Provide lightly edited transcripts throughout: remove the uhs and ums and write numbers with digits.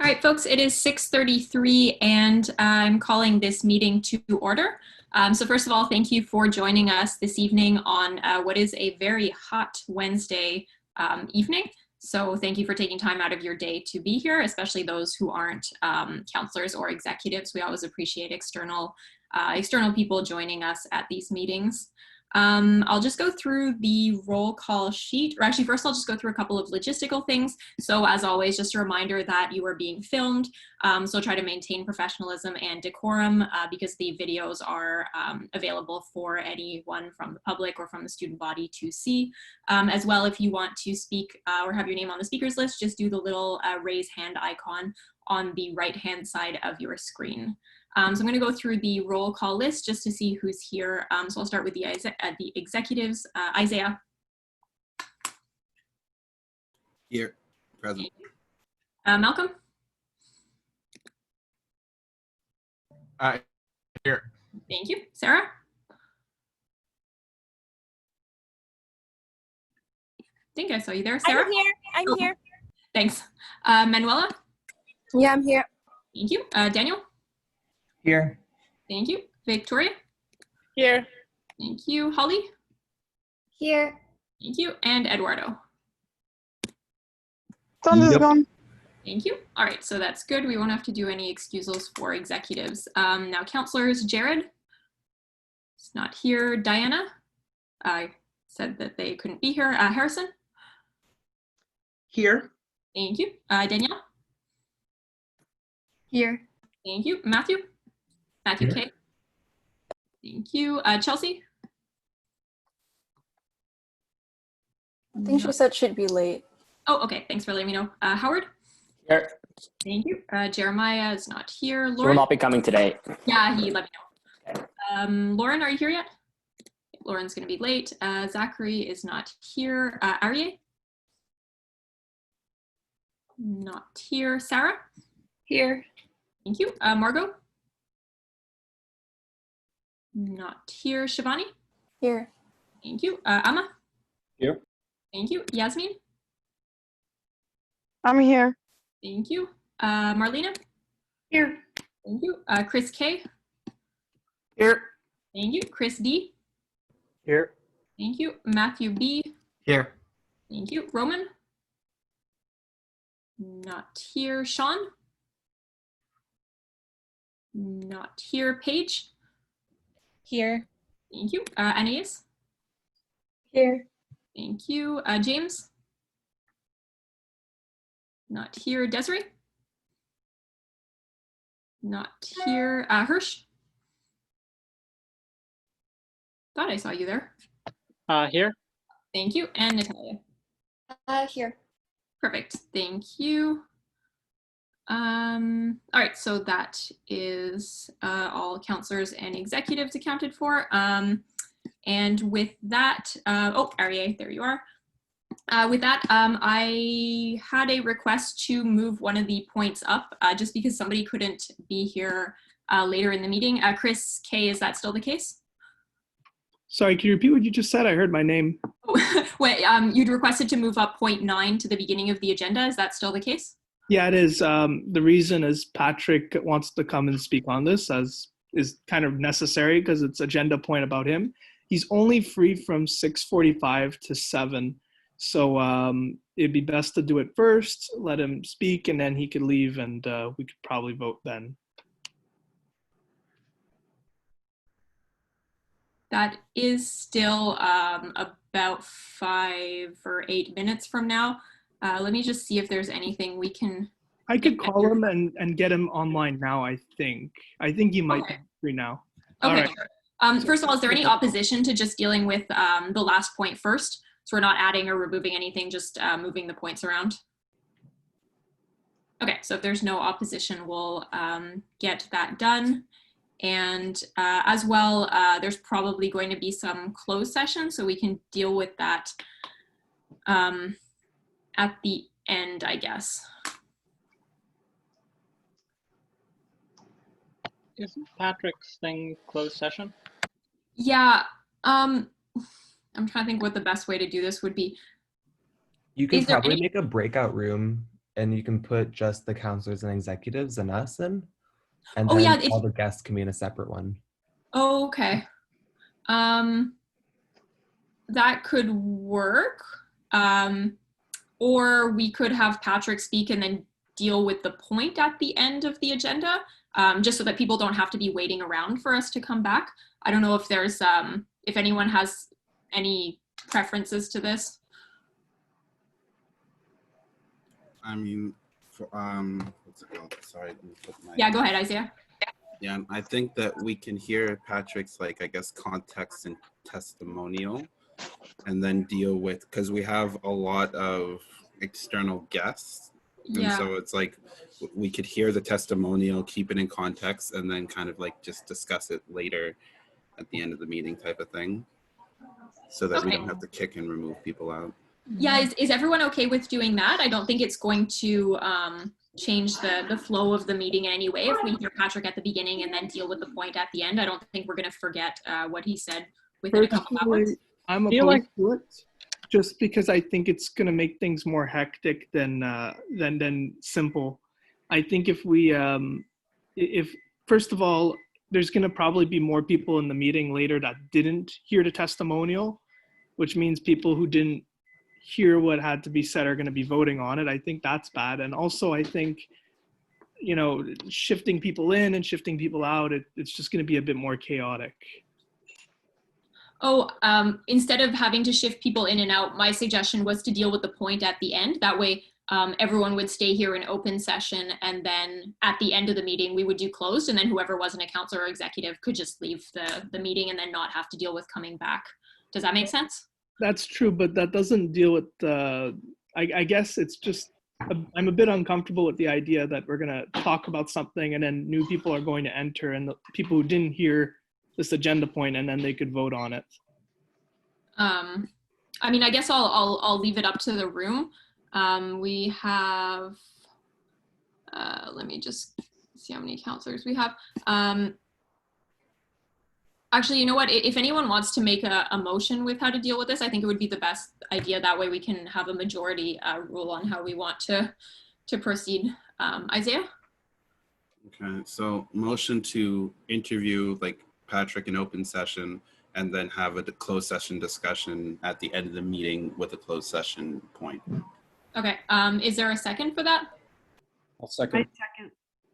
All right, folks, it is 6:33 and I'm calling this meeting to order. So first of all, thank you for joining us this evening on what is a very hot Wednesday evening. So thank you for taking time out of your day to be here, especially those who aren't counselors or executives. We always appreciate external people joining us at these meetings. I'll just go through the roll call sheet, or actually first I'll just go through a couple of logistical things. So as always, just a reminder that you are being filmed. So try to maintain professionalism and decorum because the videos are available for anyone from the public or from the student body to see. As well, if you want to speak or have your name on the speakers list, just do the little raise hand icon on the right-hand side of your screen. So I'm going to go through the roll call list just to see who's here. So I'll start with the executives. Isaiah. Here, present. Malcolm. Here. Thank you. Sarah. I think I saw you there, Sarah. I'm here. Thanks. Manuela. Yeah, I'm here. Thank you. Daniel. Here. Thank you. Victoria. Here. Thank you. Holly. Here. Thank you. And Eduardo. Yep. Gone. Thank you. All right, so that's good. We won't have to do any excusals for executives. Now, counselors, Jared is not here. Diana said that they couldn't be here. Harrison. Here. Thank you. Danielle. Here. Thank you. Matthew. Matthew Here. K. Thank you. Chelsea. I think she said she'd be late. Oh, okay. Thanks for letting me know. Howard. Here. Thank you. Jeremiah is not here. She will Lauren. not be coming today. Yeah, he let me know. Okay. Lauren, are you here yet? Lauren's going to be late. Zachary is not here. Arye? Not here. Sarah? Here. Thank you. Margot? Not here. Shivani? Here. Thank you. Amma? Here. Thank you. Yasmin? I'm here. Thank you. Marlena? Here. Thank you. Chris K? Here. Thank you. Chris D? Here. Thank you. Matthew B? Here. Thank you. Roman? Not here. Sean? Not here. Paige? Here. Thank you. Anais? Here. Thank you. James? Not here. Desiree? Not here. Hirsch? Thought I saw you there. Here. Thank you. And Natalia? Here. Perfect. Thank you. All right, so that is all counselors and executives accounted for. And with that, oh, Arye, there you are. With that, I had a request to move one of the points up just because somebody couldn't be here later in the meeting. Chris K, is that still the case? Sorry, can you repeat what you just said? I heard my name. Wait, you'd requested to move up point 9 to the beginning of the agenda. Is that still the case? Yeah, it is. The reason is Patrick wants to come and speak on this, as is kind of necessary because it's agenda point about him. He's only free from 6:45 to 7. So it'd be best to do it first, let him speak, and then he could leave, and we could probably vote then. That is still about 5 or 8 minutes from now. Let me just see if there's anything we can... I could call him and get him online now, I think. I think he might be free now. Okay, All right. sure. First of all, is there any opposition to just dealing with the last point first? So we're not adding or removing anything, just moving the points around. Okay, so if there's no opposition, we'll get that done. And as well, there's probably going to be some closed session, so we can deal with that at the end, I guess. Isn't Patrick's thing closed session? Yeah, I'm trying to think what the best way to do this would be. You can Is there probably any- make a breakout room and you can put just the counselors and executives and us in, and Oh then yeah, all the guests can be in a separate one. oh, okay. That could work. Or we could have Patrick speak and then deal with the point at the end of the agenda, just so that people don't have to be waiting around for us to come back. I don't know if there's, if anyone has any preferences to this. I mean, for, what's it called? Sorry, let me put my. Yeah, go ahead, Isaiah. Yeah, I think that we can hear Patrick's, like, I guess, context and testimonial, and then deal with, because we have a lot of external guests. And Yeah. so it's like we could hear the testimonial, keep it in context, and then kind of like just discuss it later at the end of the meeting type of thing, so that we Okay. don't have to kick and remove people out. Yeah, is everyone okay with doing that? I don't think it's going to change the flow of the meeting in any way if we hear Patrick at the beginning and then deal with the point at the end. I don't think we're going to forget what he said within a couple hours. Personally, I'm Feel opposed like- to it, just because I think it's going to make things more hectic than simple. I think if first of all, there's going to probably be more people in the meeting later that didn't hear the testimonial, which means people who didn't hear what had to be said are going to be voting on it. I think that's bad. And also, I think, shifting people in and shifting people out, it's just going to be a bit more chaotic. Oh, instead of having to shift people in and out, my suggestion was to deal with the point at the end. That way, everyone would stay here in open session, and then at the end of the meeting, we would do closed, and then whoever wasn't a counselor or executive could just leave the meeting and then not have to deal with coming back. Does that make sense? That's true, but that doesn't deal with I guess it's just, I'm a bit uncomfortable with the idea that we're going to talk about something and then new people are going to enter, and the people who didn't hear this agenda point, and then they could vote on it. I mean, I guess I'll leave it up to the room. We have, let me just see how many counselors we have. Actually, you know what? If anyone wants to make a motion with how to deal with this, I think it would be the best idea. That way we can have a majority rule on how we want to proceed. Isaiah? Okay, so motion to interview like Patrick in open session, and then have a closed session discussion at the end of the meeting with a closed session point. Okay, is there a second for that? I'll second.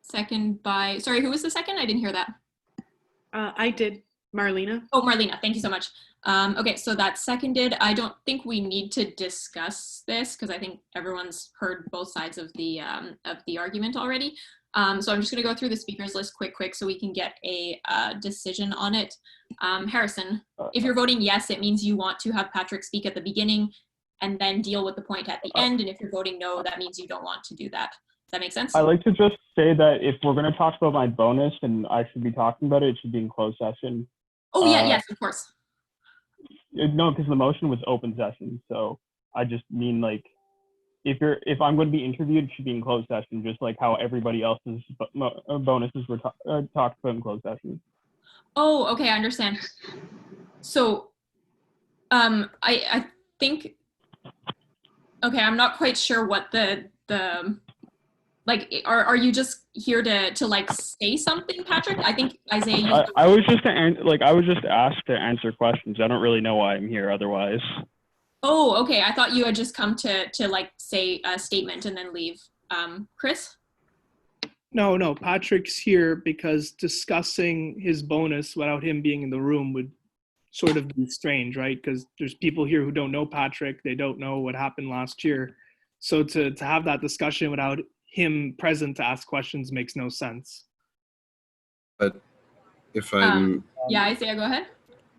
Second by, sorry, who was the second? I didn't hear that. I did. Marlena. Oh, Marlena, thank you so much. Okay, so that's seconded. I don't think we need to discuss this because I think everyone's heard both sides of the argument already. So I'm just going to go through the speakers list quick so we can get a decision on it. Harrison, if you're voting yes, it means you want to have Patrick speak at the beginning and then deal with the point at the end. And if you're voting no, that means you don't want to do that. Does that make sense? I like to just say that if we're going to talk about my bonus and I should be talking about it, it should be in closed session. Oh, yeah, yes, of course. No, because the motion was open session. So I just mean like, if I'm going to be interviewed, it should be in closed session, just like how everybody else's bonuses were talked about in closed session. Oh, okay, I understand. So, I think, okay, I'm not quite sure what the like, are you just here to like say something, Patrick? I think Isaiah. I was just asked to answer questions. I don't really know why I'm here otherwise. Oh, okay. I thought you had just come to like say a statement and then leave. Chris? No, Patrick's here because discussing his bonus without him being in the room would sort of be strange, right? Because there's people here who don't know Patrick. They don't know what happened last year. So to have that discussion without him present to ask questions makes no sense. But if I'm yeah, Isaiah, go ahead.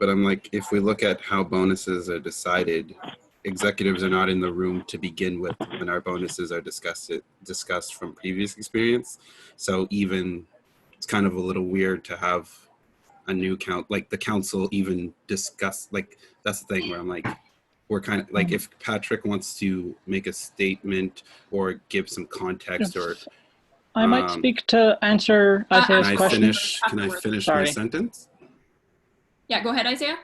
But I'm like, if we look at how bonuses are decided, executives are not in the room to begin with when our bonuses are discussed from previous experience. So even it's kind of a little weird to have a new the council even discuss, like, that's the thing where I'm like, we're kind of like, if Patrick wants to make a statement or give some context, or I might speak to answer Isaiah's question. Can I finish Sorry. my sentence? Yeah, go ahead, Isaiah.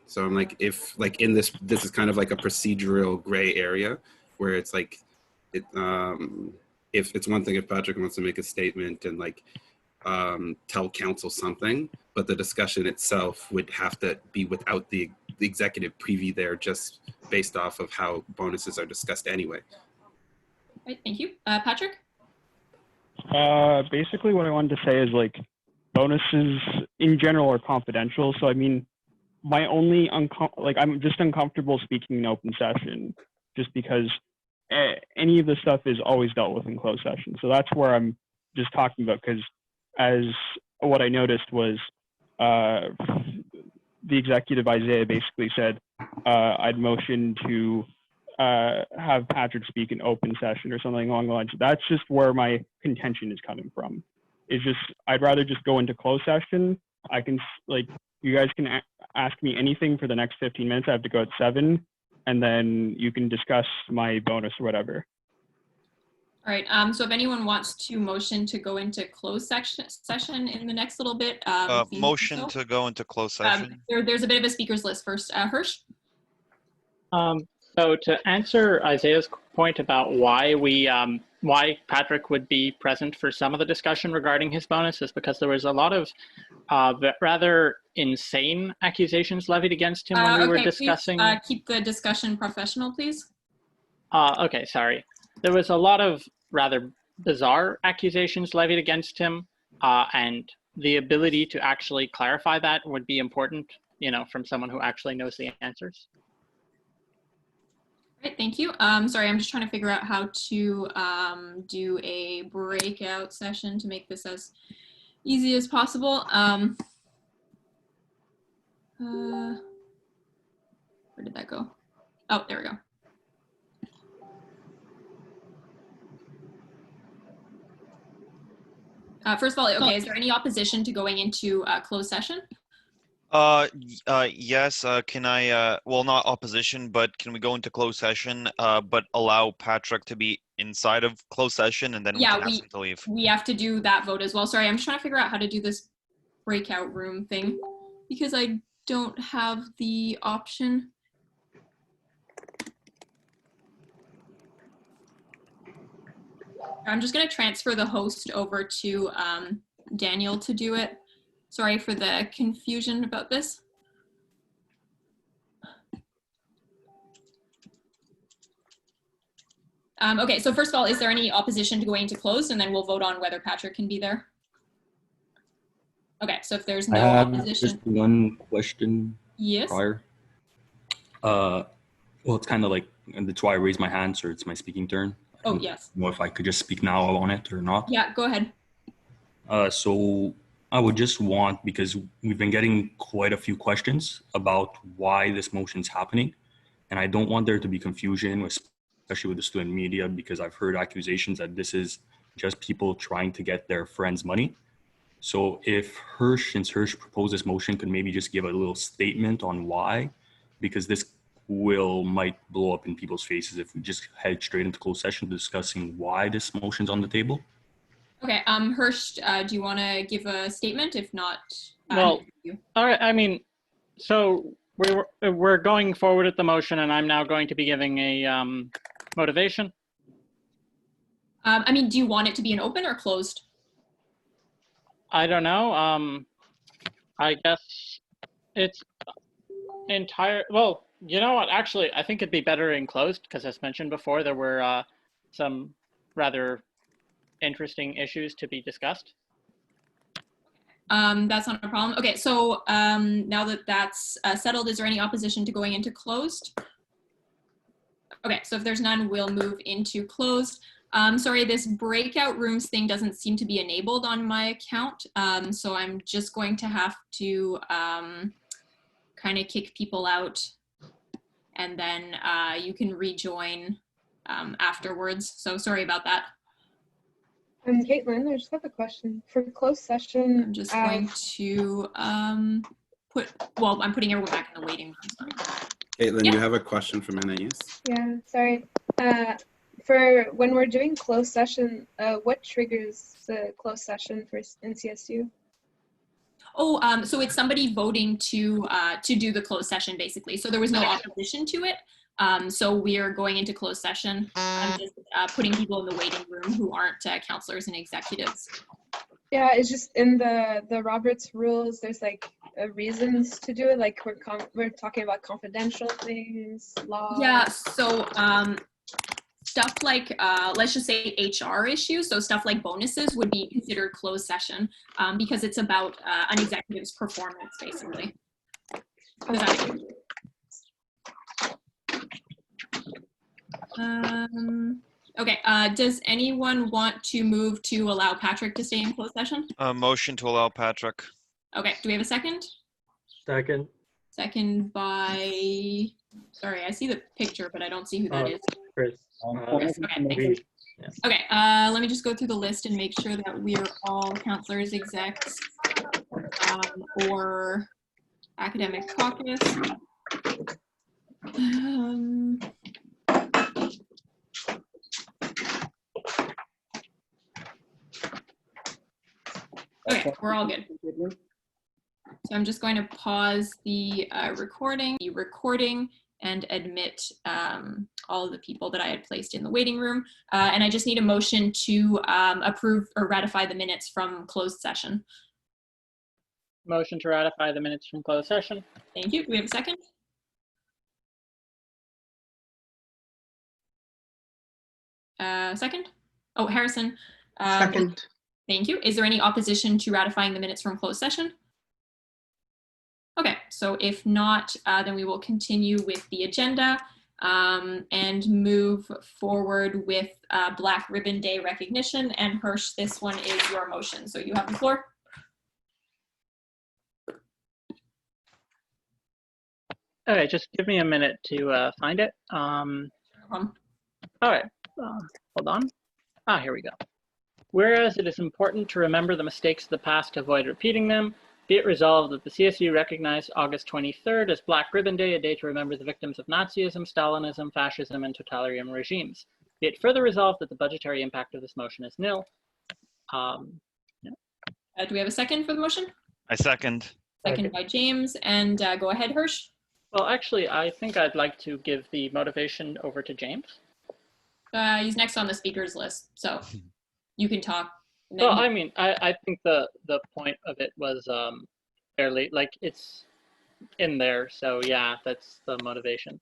So I'm like, if like in this is kind of like a procedural gray area where it's like, if it's one thing if Patrick wants to make a statement and like tell council something, but the discussion itself would have to be without the executive preview there, just based off of how bonuses are discussed anyway. All right, thank you. Patrick? Basically what I wanted to say is like bonuses in general are confidential. So I mean, my only I'm just uncomfortable speaking in open session just because any of the stuff is always dealt with in closed session. So that's where I'm just talking about, because as what I noticed was the executive Isaiah basically said I'd motion to have Patrick speak in open session or something along the lines. That's just where my contention is coming from. It's just, I'd rather just go into closed session. I can, like, you guys can ask me anything for the next 15 minutes. I have to go at 7, and then you can discuss my bonus or whatever. All right, so if anyone wants to motion to go into closed session in the next little bit. Motion to go into closed session. There's a bit of a speakers list first. Hirsch? So to answer Isaiah's point about why Patrick would be present for some of the discussion regarding his bonus is because there was a lot of rather insane accusations levied against him when we were discussing. Please, keep the discussion professional, please. Okay, sorry. There was a lot of rather bizarre accusations levied against him, and the ability to actually clarify that would be important, you know, from someone who actually knows the answers. Great, thank you. Sorry, I'm just trying to figure out how to do a breakout session to make this as easy as possible. Where did that go? Oh, there we go. First of all, okay, is there any opposition to going into closed session? Yes, can I, well, not opposition, but can we go into closed session, but allow Patrick to be inside of closed session, and then we can ask him to leave? We have to do that vote as well. Sorry, I'm just trying to figure out how to do this breakout room thing because I don't have the option. I'm just going to transfer the host over to Daniel to do it. Sorry for the confusion about this. Okay, so first of all, is there any opposition to going into closed, and then we'll vote on whether Patrick can be there? Okay, so if there's no opposition. Just one question. Yes. Prior. Well, it's kind of like, and that's why I raised my hand, so it's my speaking turn. Oh, yes. I don't know if I could just speak now on it or not. Yeah, go ahead. So I would just want, because we've been getting quite a few questions about why this motion is happening, and I don't want there to be confusion, especially with the student media, because I've heard accusations that this is just people trying to get their friends' money. So if Hirsch, since Hirsch proposed this motion, could maybe just give a little statement on why, because this might blow up in people's faces if we just head straight into closed session discussing why this motion's on the table. Okay, Hirsch, do you want to give a statement? If not, well, all right. I mean, so we're going forward with the motion, and I'm now going to be giving a motivation. I mean, do you want it to be an open or closed? I don't know. I guess it's well, you know what? Actually, I think it'd be better enclosed because, as mentioned before, there were some rather interesting issues to be discussed. That's not a problem. Okay, so now that that's settled, is there any opposition to going into closed? Okay, so if there's none, we'll move into closed. Sorry, this breakout rooms thing doesn't seem to be enabled on my account, so I'm just going to have to kind of kick people out, and then you can rejoin afterwards. So sorry about that. Caitlin, I just have a question. For closed session, I'm just going to I'm putting everyone back in the waiting room. Sorry. Caitlin, Yeah. you have a question from Anais? Yeah, sorry. For when we're doing closed session, what triggers the closed session for NCSU? Oh, so it's somebody voting to do the closed session, basically. So there was no opposition to it. So we are going into closed session. I'm just putting people in the waiting room who aren't counselors and executives. Yeah, it's just in the Roberts rules, there's like reasons to do it. Like we're talking about confidential things, law. Yeah, so stuff like, let's just say HR issues, so stuff like bonuses would be considered closed session because it's about an executive's performance, basically. Does that make sense? Okay, does anyone want to move to allow Patrick to stay in closed session? Motion to allow Patrick. Okay, do we have a second? Second. Second by, sorry, I see the picture, but I don't see who that is. Chris. Chris, okay, thanks. Reed. Okay, let me just go through the list and make sure that we're all counselors, execs, or academic caucus. Okay, we're all good. So I'm just going to pause the recording and admit all of the people that I had placed in the waiting room. And I just need a motion to approve or ratify the minutes from closed session. Motion to ratify the minutes from closed session. Thank you. Do we have a second? Second? Oh, Harrison. Second. Thank you. Is there any opposition to ratifying the minutes from closed session? Okay, so if not, then we will continue with the agenda and move forward with Black Ribbon Day recognition. And Hirsch, this one is your motion, so you have the floor. Okay, just give me a minute to find it. All right, hold on. Here we go. Whereas it is important to remember the mistakes of the past to avoid repeating them, be it resolved that the CSU recognize August 23rd as Black Ribbon Day, a day to remember the victims of Nazism, Stalinism, fascism, and totalitarian regimes. Be it further resolved that the budgetary impact of this motion is nil. Do we have a second for the motion? I second. Second by James, and go ahead, Hirsch. Well, actually, I think I'd like to give the motivation over to James. He's next on the speakers list, so you can talk. Well, I mean, I think the point of it was fairly, like, it's in there. So yeah, that's the motivation.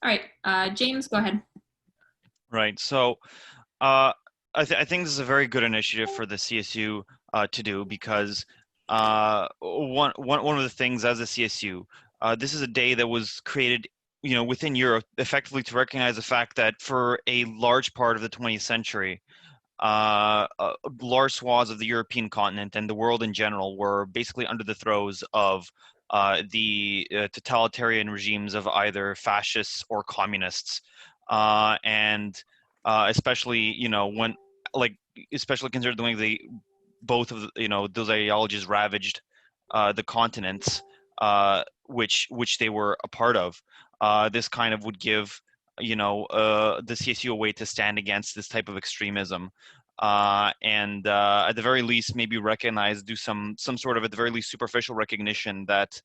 All right, James, go ahead. Right. So I think this is a very good initiative for the CSU to do because one of the things as a CSU, this is a day that was created, you know, within Europe, effectively to recognize the fact that for a large part of the 20th century, large swaths of the European continent and the world in general were basically under the throes of the totalitarian regimes of either fascists or communists, and especially, you know, when, like, especially considered the way they both of the, you know, those ideologies ravaged the continents which they were a part of. This kind of would give, you know, the CSU a way to stand against this type of extremism, and at the very least maybe recognize, do some sort of, at the very least, superficial recognition that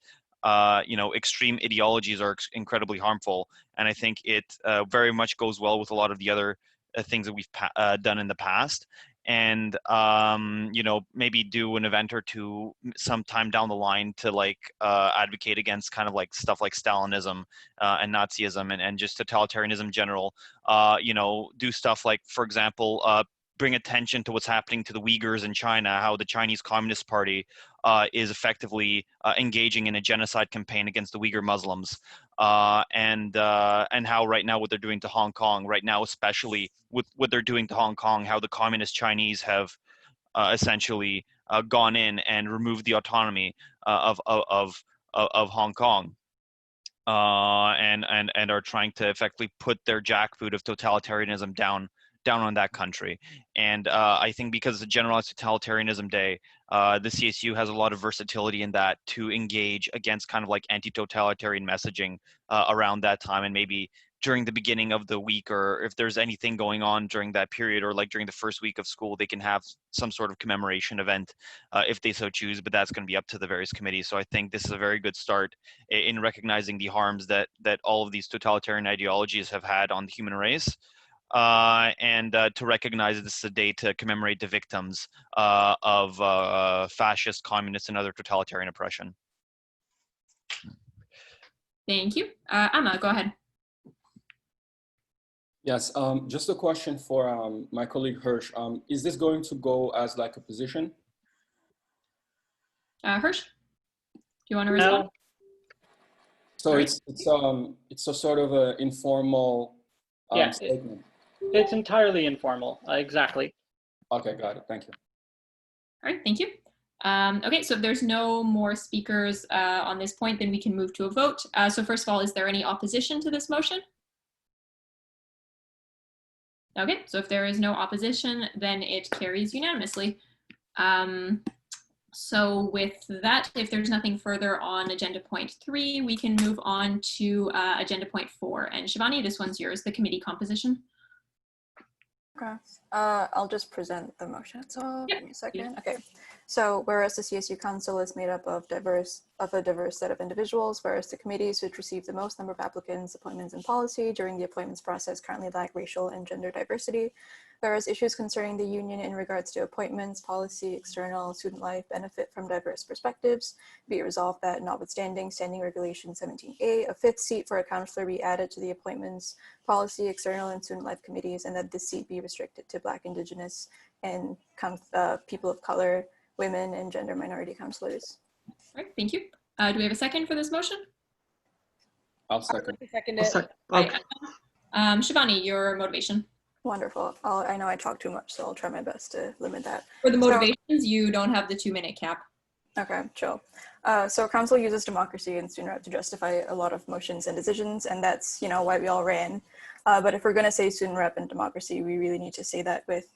you know, extreme ideologies are incredibly harmful. And I think it very much goes well with a lot of the other things that we've done in the past. And you know, maybe do an event or two sometime down the line to, like, advocate against kind of like stuff like Stalinism and Nazism and just totalitarianism in general. You know, do stuff like, for example, bring attention to what's happening to the Uyghurs in China, how the Chinese Communist Party is effectively engaging in a genocide campaign against the Uyghur Muslims, and how right now what they're doing to Hong Kong right now, especially with what they're doing to Hong Kong, how the Communist Chinese have essentially gone in and removed the autonomy of Hong Kong, and are trying to effectively put their jackboot of totalitarianism down on that country. And I think because it's a generalized totalitarianism day, the CSU has a lot of versatility in that to engage against kind of like anti-totalitarian messaging around that time, and maybe during the beginning of the week, or if there's anything going on during that period, or like during the first week of school, they can have some sort of commemoration event if they so choose, but that's going to be up to the various committees. So I think this is a very good start in recognizing the harms that all of these totalitarian ideologies have had on the human race, and to recognize this is a day to commemorate the victims of fascist, communist, and other totalitarian oppression. Thank you. Emma, go ahead. Yes, just a question for my colleague Hirsch. Is this going to go as like a position? Hirsch, do you want to respond? No, So Right. it's a sort of an informal Yeah, statement. it's entirely informal. Exactly. Okay, got it. Thank you. All right, thank you. Okay, so if there's no more speakers on this point, then we can move to a vote. So first of all, is there any opposition to this motion? Okay, so if there is no opposition, then it carries unanimously. So with that, if there's nothing further on agenda point 3, we can move on to agenda point 4. And Shivani, this one's yours, the committee composition. Okay. I'll just present the motion. So Yeah. give me a second. Okay. So whereas the CSU Council is made up of a diverse set of individuals, whereas the committees which receive the most number of applicants, appointments, and policy during the appointments process currently lack racial and gender diversity, whereas issues concerning the union in regards to appointments, policy, external, student life benefit from diverse perspectives, be it resolved that notwithstanding Standing Regulation 17A, a 5th seat for a counselor be added to the appointments, policy, external, and student life committees, and that this seat be restricted to Black, Indigenous, and people of color, women, and gender minority counselors. All right, thank you. Do we have a second for this motion? I'll second. Second I'll it. sec- Right. Shivani, your motivation. Wonderful. I know I talk too much, so I'll try my best to limit that. For the So- motivations, you don't have the 2-minute cap. Okay, chill. So council uses democracy and student rep to justify a lot of motions and decisions, and that's, why we all ran. But if we're going to say student rep and democracy, we really need to say that with,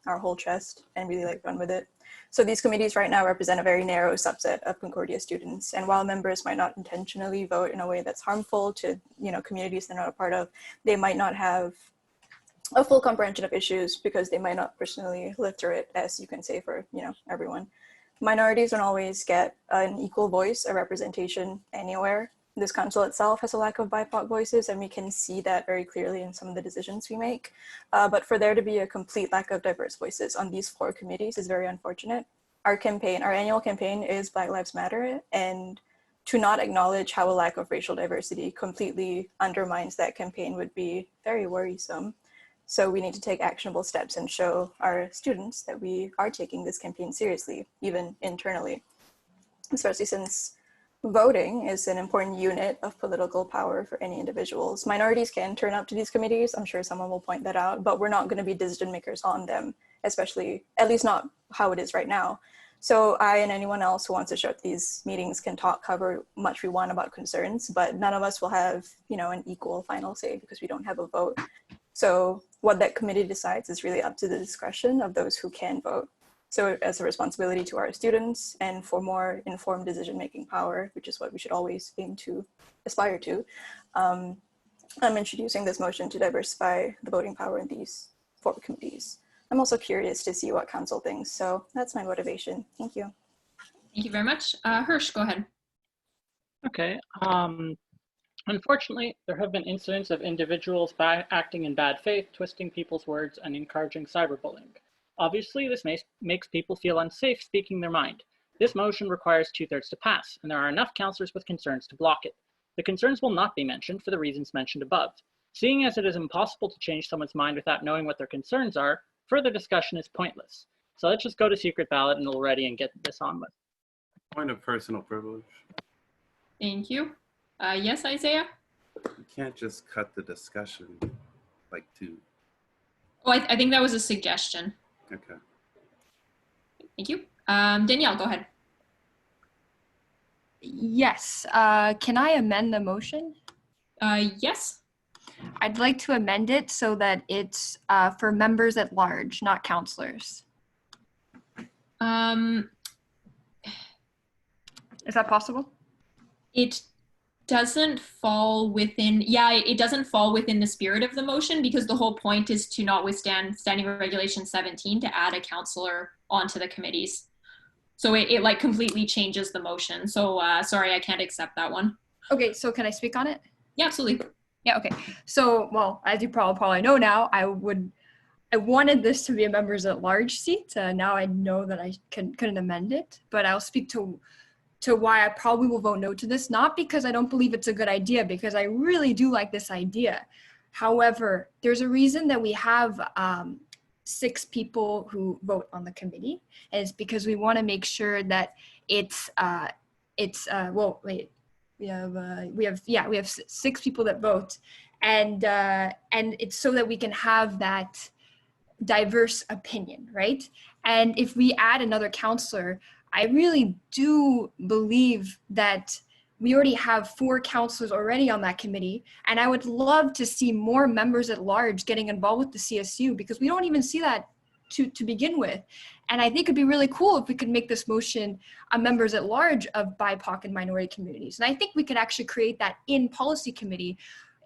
our whole chest and really run with it. So these committees right now represent a very narrow subset of Concordia students. And while members might not intentionally vote in a way that's harmful to, communities they're not a part of, they might not have a full comprehension of issues because they might not personally live through it, as you can say for, everyone. Minorities don't always get an equal voice or representation anywhere. This council itself has a lack of BIPOC voices, and we can see that very clearly in some of the decisions we make. But for there to be a complete lack of diverse voices on these 4 committees is very unfortunate. Our annual campaign is Black Lives Matter, and to not acknowledge how a lack of racial diversity completely undermines that campaign would be very worrisome. So we need to take actionable steps and show our students that we are taking this campaign seriously, even internally, especially since voting is an important unit of political power for any individuals. Minorities can turn up to these committees. I'm sure someone will point that out, but we're not going to be decision makers on them, especially, at least not how it is right now. So I and anyone else who wants to show up these meetings can cover much we want about concerns, but none of us will have, an equal final say because we don't have a vote. So what that committee decides is really up to the discretion of those who can vote. So as a responsibility to our students and for more informed decision-making power, which is what we should always aim to aspire to, I'm introducing this motion to diversify the voting power in these 4 committees. I'm also curious to see what council thinks. So that's my motivation. Thank you. Thank you very much. Hirsch, go ahead. Okay. Unfortunately, there have been incidents of individuals acting in bad faith, twisting people's words, and encouraging cyberbullying. Obviously, this makes people feel unsafe speaking their mind. This motion requires 2/3 to pass, and there are enough councillors with concerns to block it. The concerns will not be mentioned for the reasons mentioned above. Seeing as it is impossible to change someone's mind without knowing what their concerns are, further discussion is pointless. So let's just go to secret ballot and already and get this on with. Point of personal privilege. Thank you. Yes, Isaiah? You can't just cut the discussion like 2. Oh, I think that was a suggestion. Okay. Thank you. Danielle, go ahead. Yes. Can I amend the motion? Yes. I'd like to amend it so that it's for members at large, not counselors. Is that possible? It doesn't fall within, it doesn't fall within the spirit of the motion, because the whole point is to notwithstand Standing Regulation 17 to add a counselor onto the committees. So it like completely changes the motion. So sorry, I can't accept that one. Okay, so can I speak on it? Yeah, absolutely. Yeah, okay. So, well, as you probably know now, I wanted this to be a members at large seat. Now I know that I couldn't amend it, but I'll speak to why I probably will vote no to this, not because I don't believe it's a good idea, because I really do like this idea. However, there's a reason that we have 6 people who vote on the committee, and it's because we want to make sure that it's well, wait, we have 6 people that vote, and it's so that we can have that diverse opinion, right? And if we add another counselor, I really do believe that we already have 4 counselors already on that committee, and I would love to see more members at large getting involved with the CSU, because we don't even see that to begin with. And I think it'd be really cool if we could make this motion a members at large of BIPOC and minority communities. And I think we could actually create that in policy committee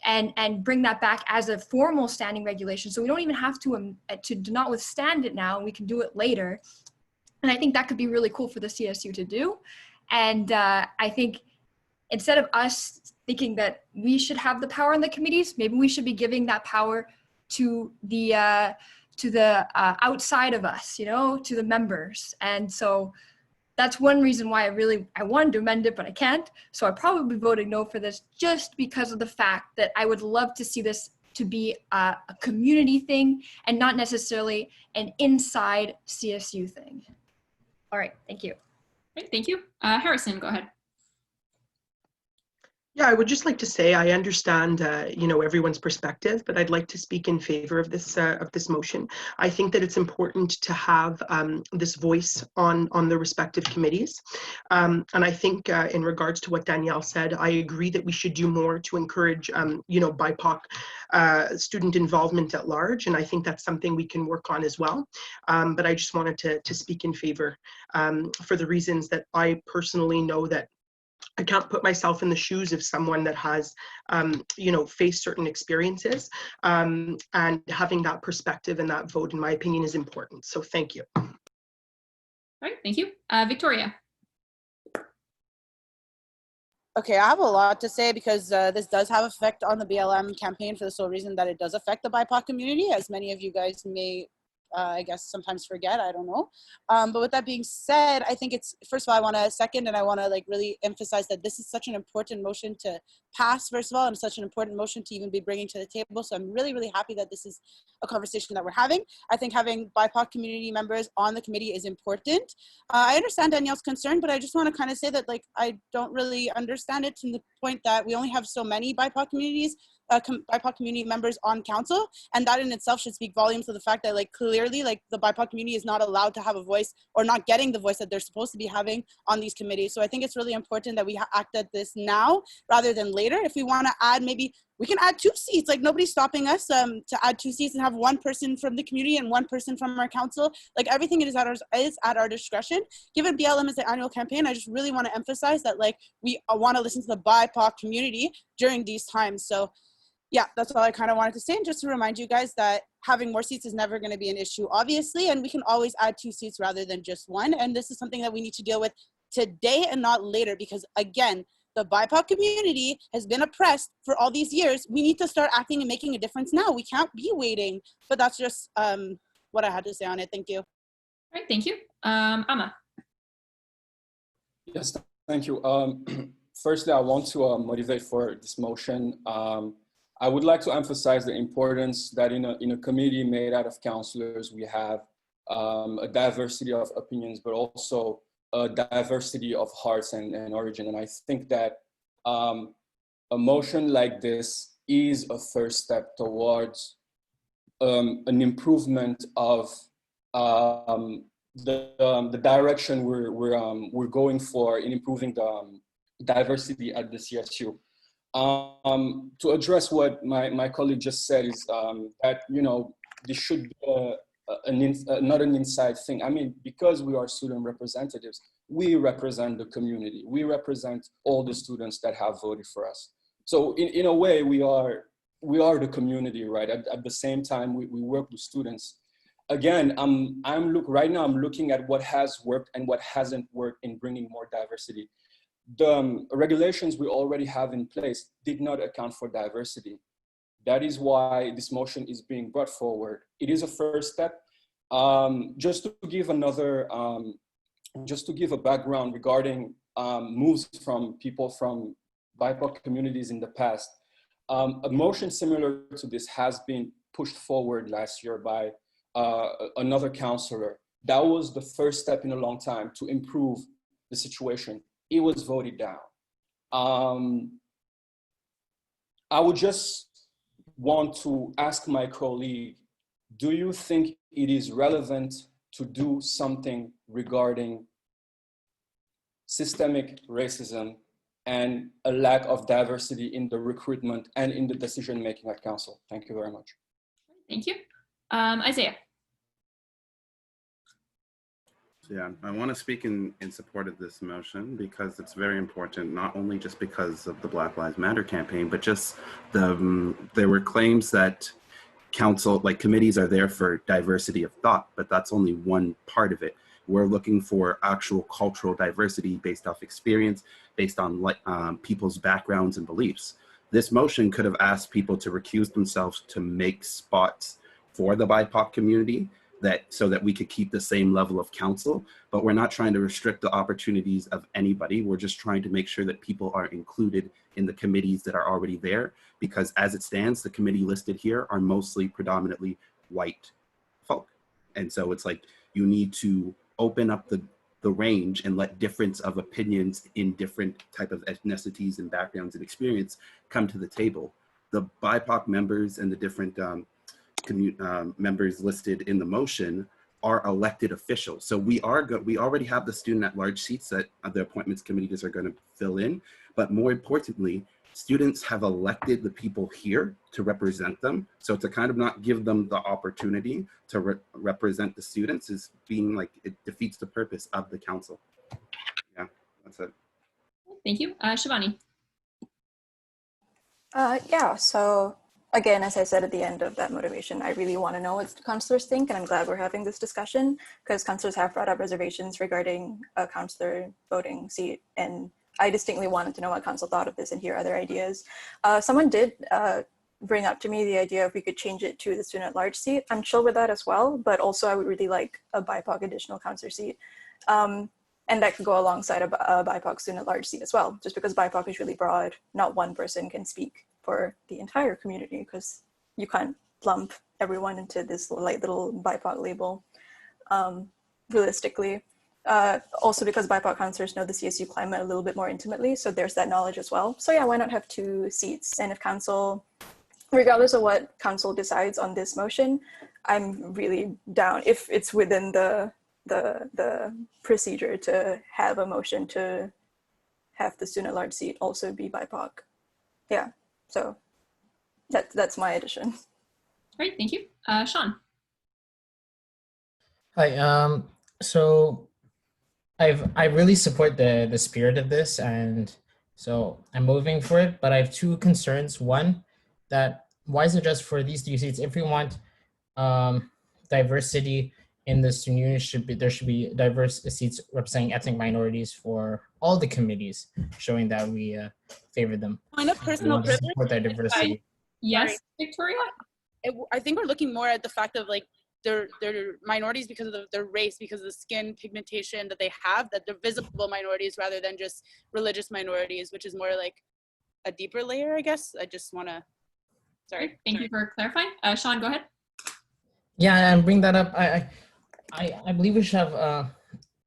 and bring that back as a formal standing regulation. So we don't even have to do not withstand it now, and we can do it later. And I think that could be really cool for the CSU to do. And I think instead of us thinking that we should have the power in the committees, maybe we should be giving that power to the outside of us, you know, to the members. And so that's one reason why I wanted to amend it, but I can't. So I'm probably voting no for this, just because of the fact that I would love to see this to be a community thing and not necessarily an inside CSU thing. All right, thank you. Great, thank you. Harrison, go ahead. Yeah, I would just like to say I understand, everyone's perspective, but I'd like to speak in favor of this motion. I think that it's important to have this voice on the respective committees, and I think in regards to what Danielle said, I agree that we should do more to encourage, BIPOC student involvement at large, and I think that's something we can work on as well. But I just wanted to speak in favor for the reasons that I personally know that I can't put myself in the shoes of someone that has, faced certain experiences, and having that perspective and that vote, in my opinion, is important. So thank you. All right, thank you. Victoria. Okay, I have a lot to say because this does have effect on the BLM campaign for the sole reason that it does affect the BIPOC community, as many of you guys may I guess sometimes forget, I don't know. But with that being said, I think it's, first of all, I want to second and I want to like really emphasize that this is such an important motion to pass, first of all, and such an important motion to even be bringing to the table. So I'm really, really happy that this is a conversation that we're having. I think having BIPOC community members on the committee is important. I understand Danielle's concern, but I just want to kind of say that like, I don't really understand it to the point that we only have so many BIPOC communities, BIPOC community members on council, and that in itself should speak volumes of the fact that like clearly like the BIPOC community is not allowed to have a voice or not getting the voice that they're supposed to be having on these committees. So I think it's really important that we act at this now rather than later. If we want to add, maybe we can add 2 seats, like nobody's stopping us to add 2 seats and have 1 person from the community and 1 person from our council. Like everything is at our discretion. Given BLM is the annual campaign, I just really want to emphasize that like we want to listen to the BIPOC community during these times. So yeah, that's all I kind of wanted to say. And just to remind you guys that having more seats is never going to be an issue, obviously, and we can always add 2 seats rather than just 1. And this is something that we need to deal with today and not later, because again, the BIPOC community has been oppressed for all these years. We need to start acting and making a difference now. We can't be waiting. But that's just what I had to say on it. Thank you. All right, thank you. Amma. Yes, thank you. Firstly, I want to motivate for this motion. I would like to emphasize the importance that in a committee made out of counselors, we have a diversity of opinions, but also a diversity of hearts and origin. And I think that a motion like this is a first step towards an improvement of the direction we're going for in improving the diversity at the CSU. To address what my colleague just said is that, this should be not an inside thing. I mean, because we are student representatives, we represent the community. We represent all the students that have voted for us. So in a way, we are the community, right? At the same time, we work with students. Again, right now I'm looking at what has worked and what hasn't worked in bringing more diversity. The regulations we already have in place did not account for diversity. That is why this motion is being brought forward. It is a first step. Just to give a background regarding moves from people from BIPOC communities in the past, a motion similar to this has been pushed forward last year by another counselor. That was the first step in a long time to improve the situation. It was voted down. I would just want to ask my colleague, do you think it is relevant to do something regarding systemic racism and a lack of diversity in the recruitment and in the decision-making at council? Thank you very much. Thank you. Isaiah. Yeah, I want to speak in support of this motion because it's very important, not only just because of the Black Lives Matter campaign, but just there were claims that council, like committees, are there for diversity of thought, but that's only one part of it. We're looking for actual cultural diversity based off experience, based on people's backgrounds and beliefs. This motion could have asked people to recuse themselves to make spots for the BIPOC community, so that we could keep the same level of counsel, but we're not trying to restrict the opportunities of anybody. We're just trying to make sure that people are included in the committees that are already there, because as it stands, the committee listed here are mostly predominantly white folk. And so it's like, you need to open up the range and let difference of opinions in different type of ethnicities and backgrounds and experience come to the table. The BIPOC members and the different members listed in the motion are elected officials. So we already have the student at large seats that the appointments committees are going to fill in. But more importantly, students have elected the people here to represent them. So to kind of not give them the opportunity to represent the students is being like, it defeats the purpose of the council. Yeah, that's it. Thank you. Shivani. Yeah, so again, as I said at the end of that motivation, I really want to know what the counselors think, and I'm glad we're having this discussion because counselors have brought up reservations regarding a counselor voting seat, and I distinctly wanted to know what council thought of this and hear other ideas. Someone did bring up to me the idea if we could change it to the student at large seat. I'm chill with that as well, but also I would really like a BIPOC additional counselor seat. And that could go alongside a BIPOC student at large seat as well, just because BIPOC is really broad. Not one person can speak for the entire community because you can't lump everyone into this like little BIPOC label realistically. Also because BIPOC counselors know the CSU climate a little bit more intimately, so there's that knowledge as well. So yeah, why not have 2 seats? And if council, regardless of what council decides on this motion, I'm really down if it's within the procedure to have a motion to have the student at large seat also be BIPOC. Yeah, so that's my addition. Great, thank you. Sean. Hi, so I really support the spirit of this, and so I'm moving for it, but I have 2 concerns. One, that why is it just for these 3 seats? If we want diversity in the student union, there should be diverse seats representing ethnic minorities for all the committees, showing that we favor them. Point of personal privilege. Support that diversity. Yes, Sorry. Victoria? I think we're looking more at the fact of like they're minorities because of their race, because of the skin pigmentation that they have, that they're visible minorities rather than just religious minorities, which is more like a deeper layer, I guess. I just want to, sorry. Thank you for clarifying. Sean, go ahead. Yeah, and bring that up. I believe we should have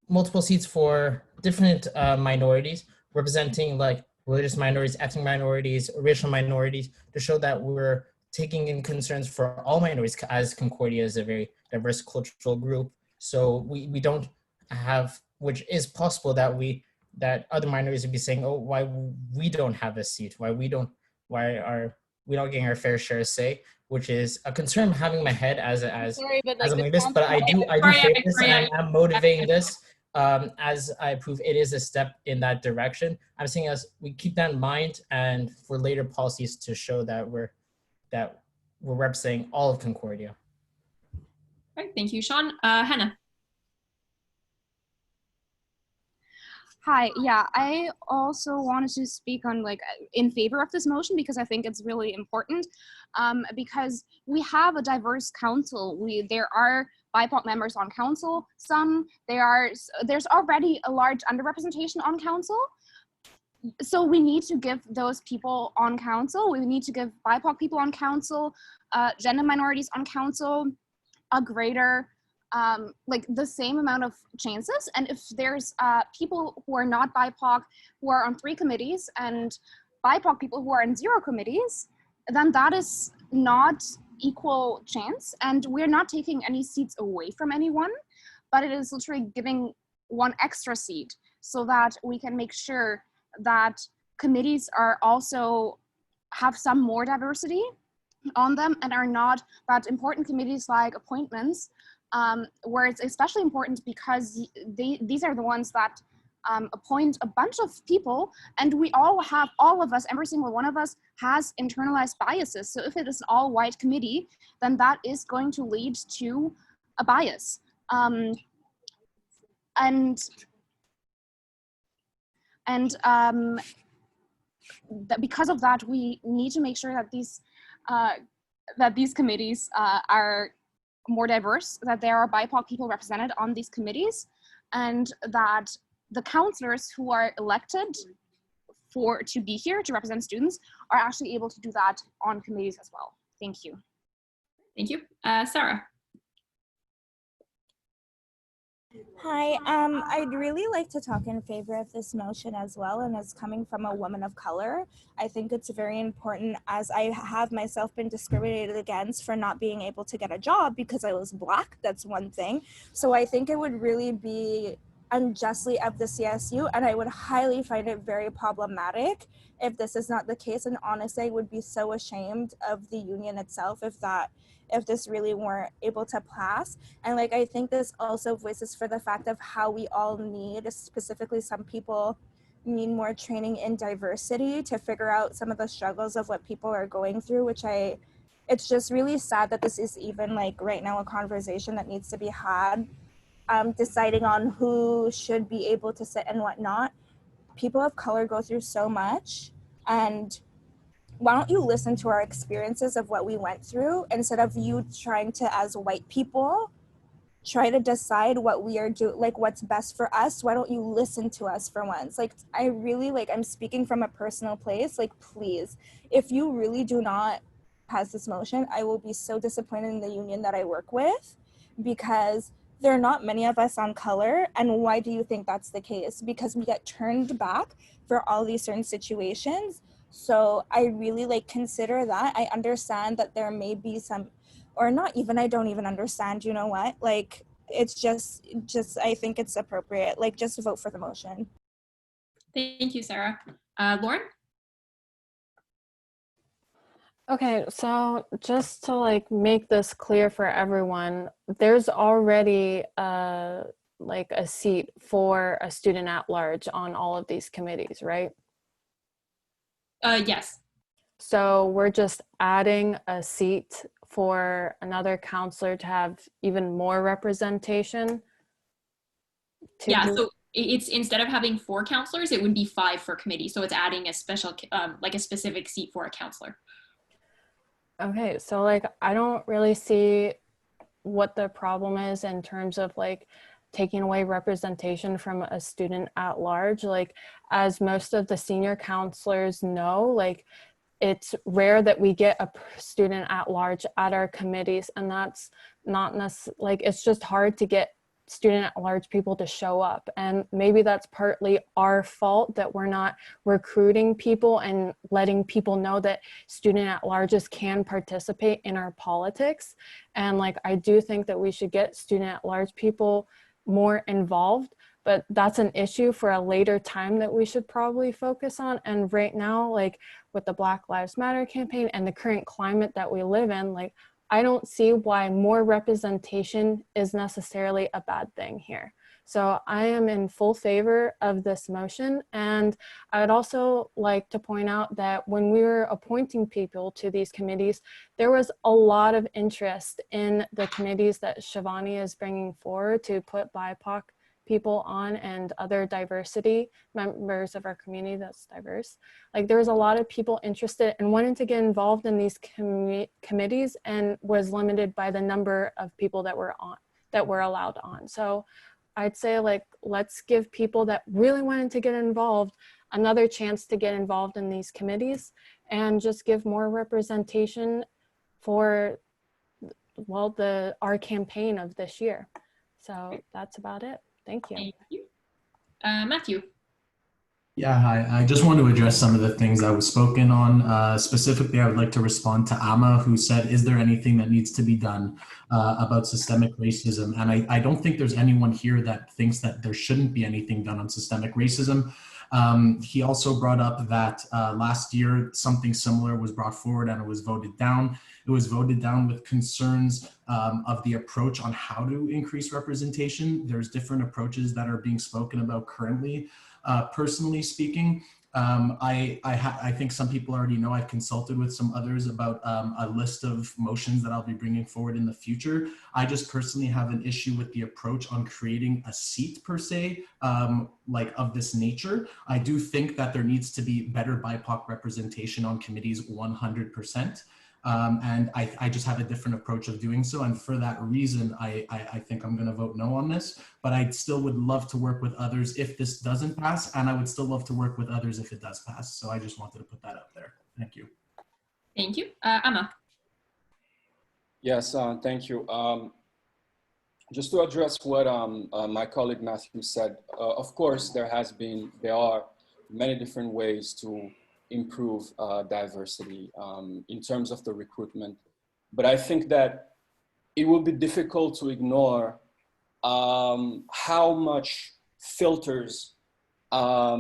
multiple seats for different minorities, representing like religious minorities, ethnic minorities, racial minorities, to show that we're taking in concerns for all minorities, as Concordia is a very diverse cultural group. So we don't have, which is possible that other minorities would be saying, oh, why we don't have a seat, why are we not getting our fair share of say, which is a concern I'm having in my head as a linguist, but I do favor this, and I'm motivating this as I prove, it is a step in that direction. I'm saying as we keep that in mind and for later policies to show that we're representing all of Concordia. All right, thank you, Sean. Hannah. Hi, yeah, I also wanted to speak on in favor of this motion because I think it's really important because we have a diverse council. There are BIPOC members on council. There's already a large underrepresentation on council. So we need to give those people on council, we need to give BIPOC people on council, gender minorities on council, a greater the same amount of chances. And if there's people who are not BIPOC who are on 3 committees and BIPOC people who are in 0 committees, then that is not equal chance. And we're not taking any seats away from anyone, but it is literally giving 1 extra seat so that we can make sure that committees are also have some more diversity on them and are not that important committees like appointments, where it's especially important because these are the ones that appoint a bunch of people, and we all of us, every single one of us has internalized biases. So if it is an all-white committee, then that is going to lead to a bias. Because of that, we need to make sure that these committees are more diverse, that there are BIPOC people represented on these committees, and that the counselors who are elected to be here to represent students are actually able to do that on committees as well. Thank you. Thank you. Sarah. Hi, I'd really like to talk in favor of this motion as well, and as coming from a woman of color, I think it's very important, as I have myself been discriminated against for not being able to get a job because I was Black. That's one thing. So I think it would really be unjustly of the CSU, and I would highly find it very problematic if this is not the case. And honestly, I would be so ashamed of the union itself if this really weren't able to pass. And I think this also voices for the fact of how we all need, specifically some people need more training in diversity to figure out some of the struggles of what people are going through, it's just really sad that this is even right now a conversation that needs to be had, deciding on who should be able to sit and whatnot. People of color go through so much, and why don't you listen to our experiences of what we went through instead of you trying to, as white people, try to decide what we are doing, what's best for us? Why don't you listen to us for once? I really, I'm speaking from a personal place, please, if you really do not pass this motion, I will be so disappointed in the union that I work with, because there are not many of us on color. And why do you think that's the case? Because we get turned back for all these certain situations. So I really consider that. I understand that there may be some, or not even, I don't even understand, you know what? It's just I think it's appropriate. Just vote for the motion. Thank you, Sarah. Lauren? Okay, so just to make this clear for everyone, there's already a seat for a student at large on all of these committees, right? Yes. So we're just adding a seat for another counselor to have even more representation? Yeah, so it's, instead of having 4 counselors, it would be 5 for committee. So it's adding a special, a specific seat for a counselor. Okay, so I don't really see what the problem is in terms of taking away representation from a student at large. As most of the senior counselors know, it's rare that we get a student at large at our committees, and that's not necessarily, it's just hard to get student at large people to show up. And maybe that's partly our fault that we're not recruiting people and letting people know that student at larges can participate in our politics. And I do think that we should get student at large people more involved, but that's an issue for a later time that we should probably focus on. And right now, with the Black Lives Matter campaign and the current climate that we live in, I don't see why more representation is necessarily a bad thing here. So I am in full favor of this motion. And I would also like to point out that when we were appointing people to these committees, there was a lot of interest in the committees that Shivani is bringing forward to put BIPOC people on and other diversity members of our community that's diverse. Like there was a lot of people interested and wanting to get involved in these committees and was limited by the number of people that were allowed on. So I'd say like, let's give people that really wanted to get involved another chance to get involved in these committees and just give more representation for, well, our campaign of this year. So that's about it. Thank you. Thank you. Matthew. Yeah, hi. I just want to address some of the things that was spoken on. Specifically, I would like to respond to Amma, who said, is there anything that needs to be done about systemic racism? And I don't think there's anyone here that thinks that there shouldn't be anything done on systemic racism. He also brought up that last year, something similar was brought forward and it was voted down. It was voted down with concerns of the approach on how to increase representation. There's different approaches that are being spoken about currently. Personally speaking, I think some people already know I've consulted with some others about a list of motions that I'll be bringing forward in the future. I just personally have an issue with the approach on creating a seat per se, like of this nature. I do think that there needs to be better BIPOC representation on committees 100%. And I just have a different approach of doing so. And for that reason, I think I'm going to vote no on this, but I still would love to work with others if this doesn't pass. And I would still love to work with others if it does pass. So I just wanted to put that up there. Thank you. Thank you. Anna. Yes, thank you. Just to address what my colleague Matthew said, of course, there are many different ways to improve diversity in terms of the recruitment. But I think that it will be difficult to ignore how much filters a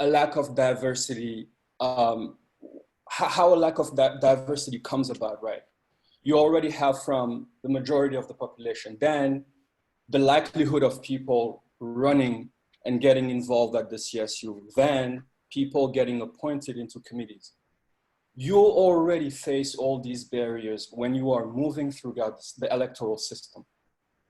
lack of diversity, how a lack of diversity comes about, right? You already have from the majority of the population, then the likelihood of people running and getting involved at the CSU, then people getting appointed into committees. You already face all these barriers when you are moving throughout the electoral system.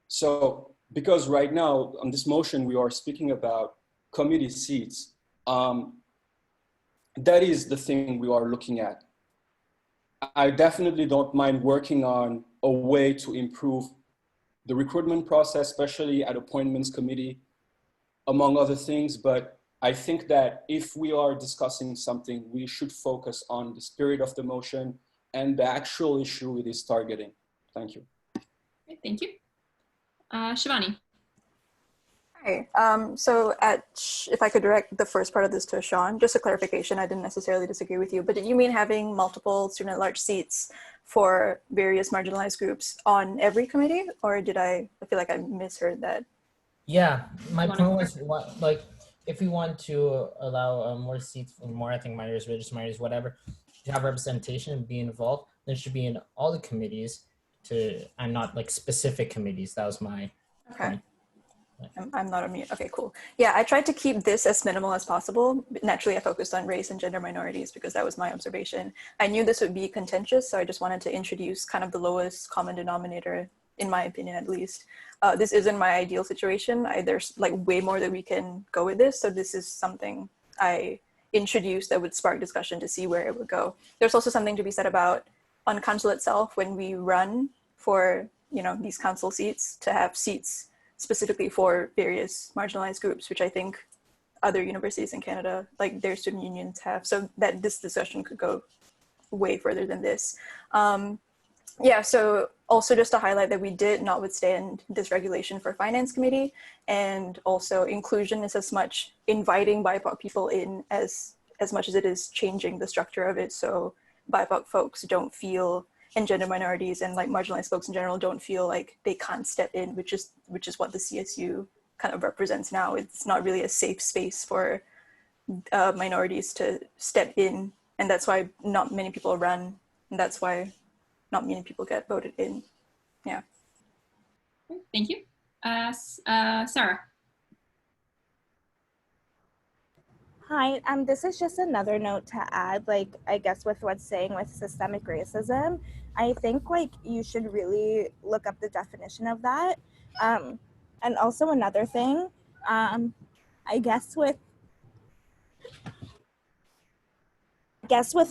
So, because right now on this motion, we are speaking about committee seats, that is the thing we are looking at. I definitely don't mind working on a way to improve the recruitment process, especially at appointments committee, among other things, but I think that if we are discussing something, we should focus on the spirit of the motion and the actual issue it is targeting. Thank you. Okay, thank you. Shivani. Hi. So if I could direct the first part of this to Sean, just a clarification, I didn't necessarily disagree with you, but did you mean having multiple student at large seats for various marginalized groups on every committee, or did I feel like I misheard that? Yeah, my point was like, if we want to allow more seats for more ethnic minorities, religious minorities, whatever, to have representation and be involved, then it should be in all the committees and not like specific committees. That was my point. I'm not on mute. Okay, cool. Yeah, I tried to keep this as minimal as possible. Naturally, I focused on race and gender minorities because that was my observation. I knew this would be contentious, so I just wanted to introduce kind of the lowest common denominator, in my opinion, at least. This isn't my ideal situation. There's like way more that we can go with this. So this is something I introduced that would spark discussion to see where it would go. There's also something to be said about on council itself, when we run for, these council seats, to have seats specifically for various marginalized groups, which I think other universities in Canada, like their student unions have. So that this discussion could go way further than this. Yeah, so also just to highlight that we did not withstand this regulation for finance committee, and also inclusion is as much inviting BIPOC people in as much as it is changing the structure of it. So BIPOC folks don't feel, and gender minorities and like marginalized folks in general don't feel like they can't step in, which is what the CSU kind of represents now. It's not really a safe space for minorities to step in, and that's why not many people run, and that's why not many people get voted in. Yeah. Thank you. Sarah. Hi, this is just another note to add, like, I guess with what's saying with systemic racism, I think like you should really look up the definition of that. And also another thing, I guess with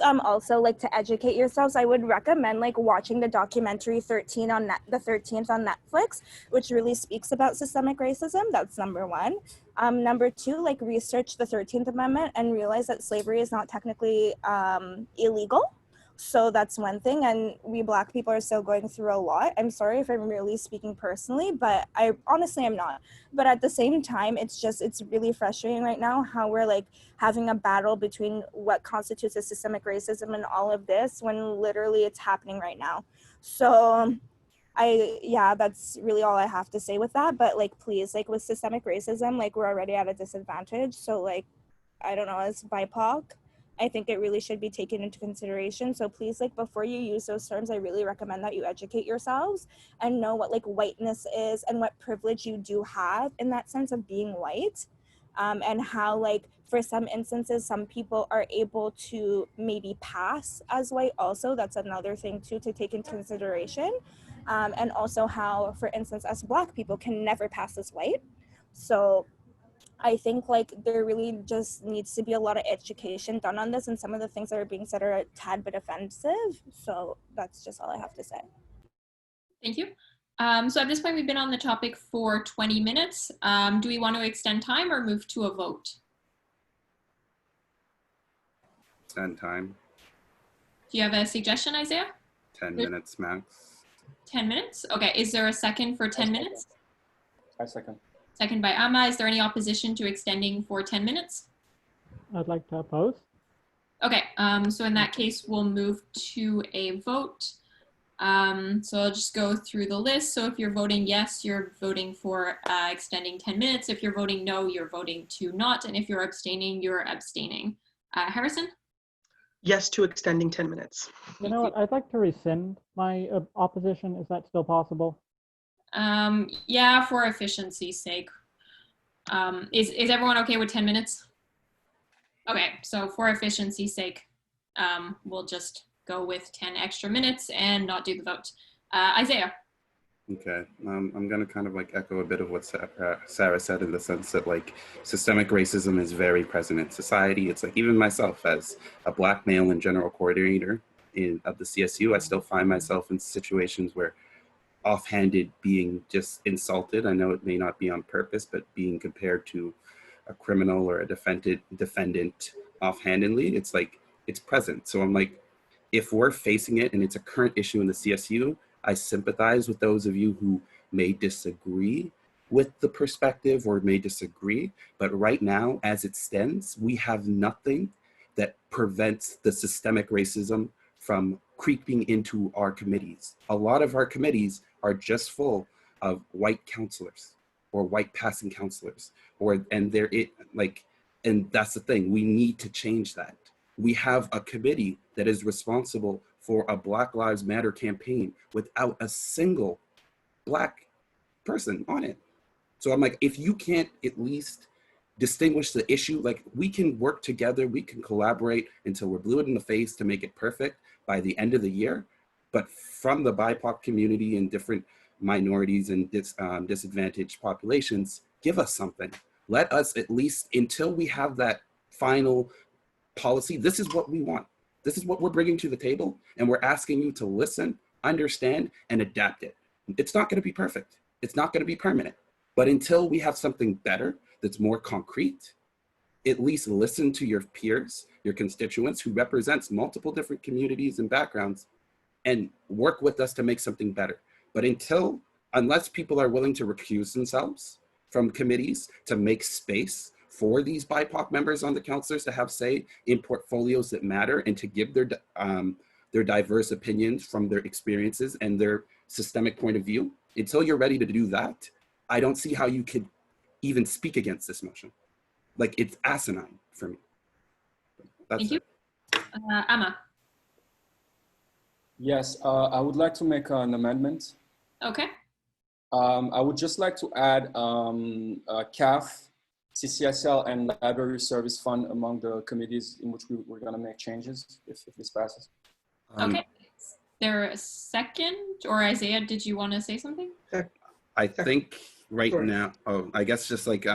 also like to educate yourselves, I would recommend like watching the documentary 13 on the 13th on Netflix, which really speaks about systemic racism. That's number one. Number two, like research the 13th Amendment and realize that slavery is not technically illegal. So that's one thing, and we Black people are still going through a lot. I'm sorry if I'm really speaking personally, but I honestly am not. But at the same time, it's really frustrating right now how we're like having a battle between what constitutes a systemic racism and all of this when literally it's happening right now. So that's really all I have to say with that. But like, please, like with systemic racism, like we're already at a disadvantage. So like, I don't know, as BIPOC, I think it really should be taken into consideration. So please, like before you use those terms, I really recommend that you educate yourselves and know what like whiteness is and what privilege you do have in that sense of being white. And how like for some instances, some people are able to maybe pass as white also. That's another thing too to take into consideration. And also how, for instance, as Black people can never pass as white. So I think like there really just needs to be a lot of education done on this, and some of the things that are being said are a tad bit offensive. So that's just all I have to say. Thank you. So at this point, we've been on the topic for 20 minutes. Do we want to extend time or move to a vote? Extend time. Do you have a suggestion, Isaiah? 10 minutes max. 10 minutes? Okay, is there a second for 10 minutes? I second. Second by Amma. Is there any opposition to extending for 10 minutes? I'd like to oppose. Okay, so in that case, we'll move to a vote. So I'll just go through the list. So if you're voting yes, you're voting for extending 10 minutes. If you're voting no, you're voting to not. And if you're abstaining, you're abstaining. Harrison? Yes to extending 10 minutes. You know what? I'd like to rescind my opposition. Is that still possible? Yeah, for efficiency's sake. Is everyone okay with 10 minutes? Okay, so for efficiency's sake, we'll just go with 10 extra minutes and not do the vote. Isaiah. Okay, I'm gonna kind of like echo a bit of what Sarah said in the sense that like systemic racism is very present in society. It's like even myself as a Black male and general coordinator of the CSU, I still find myself in situations where offhanded being just insulted. I know it may not be on purpose, but being compared to a criminal or a defendant offhandedly, it's like, it's present. So I'm like, if we're facing it and it's a current issue in the CSU, I sympathize with those of you who may disagree with the perspective or may disagree. But right now, as it stands, we have nothing that prevents the systemic racism from creeping into our committees. A lot of our committees are just full of white counselors or white passing counselors, and that's the thing. We need to change that. We have a committee that is responsible for a Black Lives Matter campaign without a single Black person on it. So I'm like, if you can't at least distinguish the issue, like we can work together, we can collaborate until we're blue in the face to make it perfect by the end of the year. But from the BIPOC community and different minorities and disadvantaged populations, give us something. Let us at least, until we have that final policy, this is what we want. This is what we're bringing to the table, and we're asking you to listen, understand, and adapt it. It's not going to be perfect. It's not going to be permanent. But until we have something better that's more concrete, at least listen to your peers, your constituents who represents multiple different communities and backgrounds, and work with us to make something better. But unless people are willing to recuse themselves from committees to make space for these BIPOC members on the councilors to have say in portfolios that matter and to give their diverse opinions from their experiences and their systemic point of view, until you're ready to do that, I don't see how you could even speak against this motion. Like, it's asinine for me. That's Thank you. Amma. Yes, I would like to make an amendment. Okay. I would just like to add CAF, CCSL, and Library Service Fund among the committees in which we're going to make changes if this passes. Okay. Is there a second? Or Isaiah, did you want to say something? I think right Sure. now, I guess just like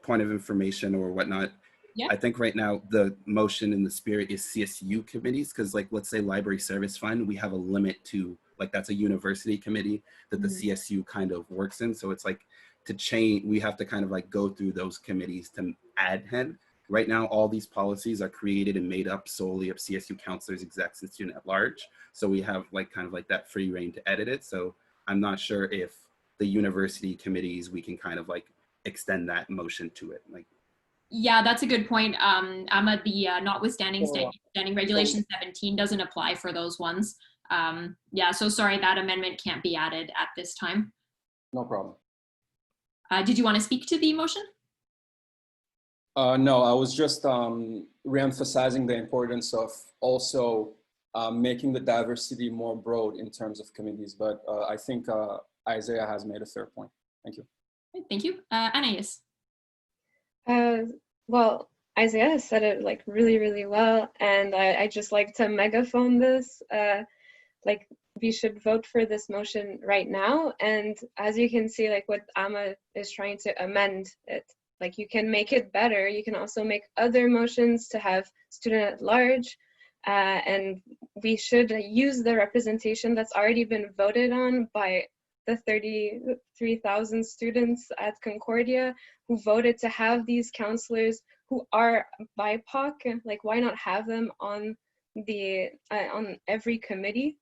point of information or whatnot. Yeah. I think right now the motion in the spirit is CSU committees, because like, let's say Library Service Fund, we have a limit to, like, that's a university committee that the CSU kind of works in. So it's like, to change, we have to kind of like go through those committees to add head. Right now, all these policies are created and made up solely of CSU counselors, execs, and student at large. So we have like kind of like that free reign to edit it. So I'm not sure if the university committees, we can kind of like extend that motion to it. Like, Yeah, that's a good point. Amma, the notwithstanding standing regulation 17 doesn't apply for those ones. Yeah, so sorry, that amendment can't be added at this time. No problem. Did you want to speak to the motion? No, I was just reemphasizing the importance of also making the diversity more broad in terms of committees. But I think Isaiah has made a fair point. Thank you. Thank you. Anais. Well, Isaiah has said it like really, really well, and I just like to megaphone this. Like, we should vote for this motion right now. And as you can see, like what Amma is trying to amend it, like you can make it better. You can also make other motions to have student at large, and we should use the representation that's already been voted on by the 33,000 students at Concordia who voted to have these counselors who are BIPOC. Like, why not have them on the on every committee?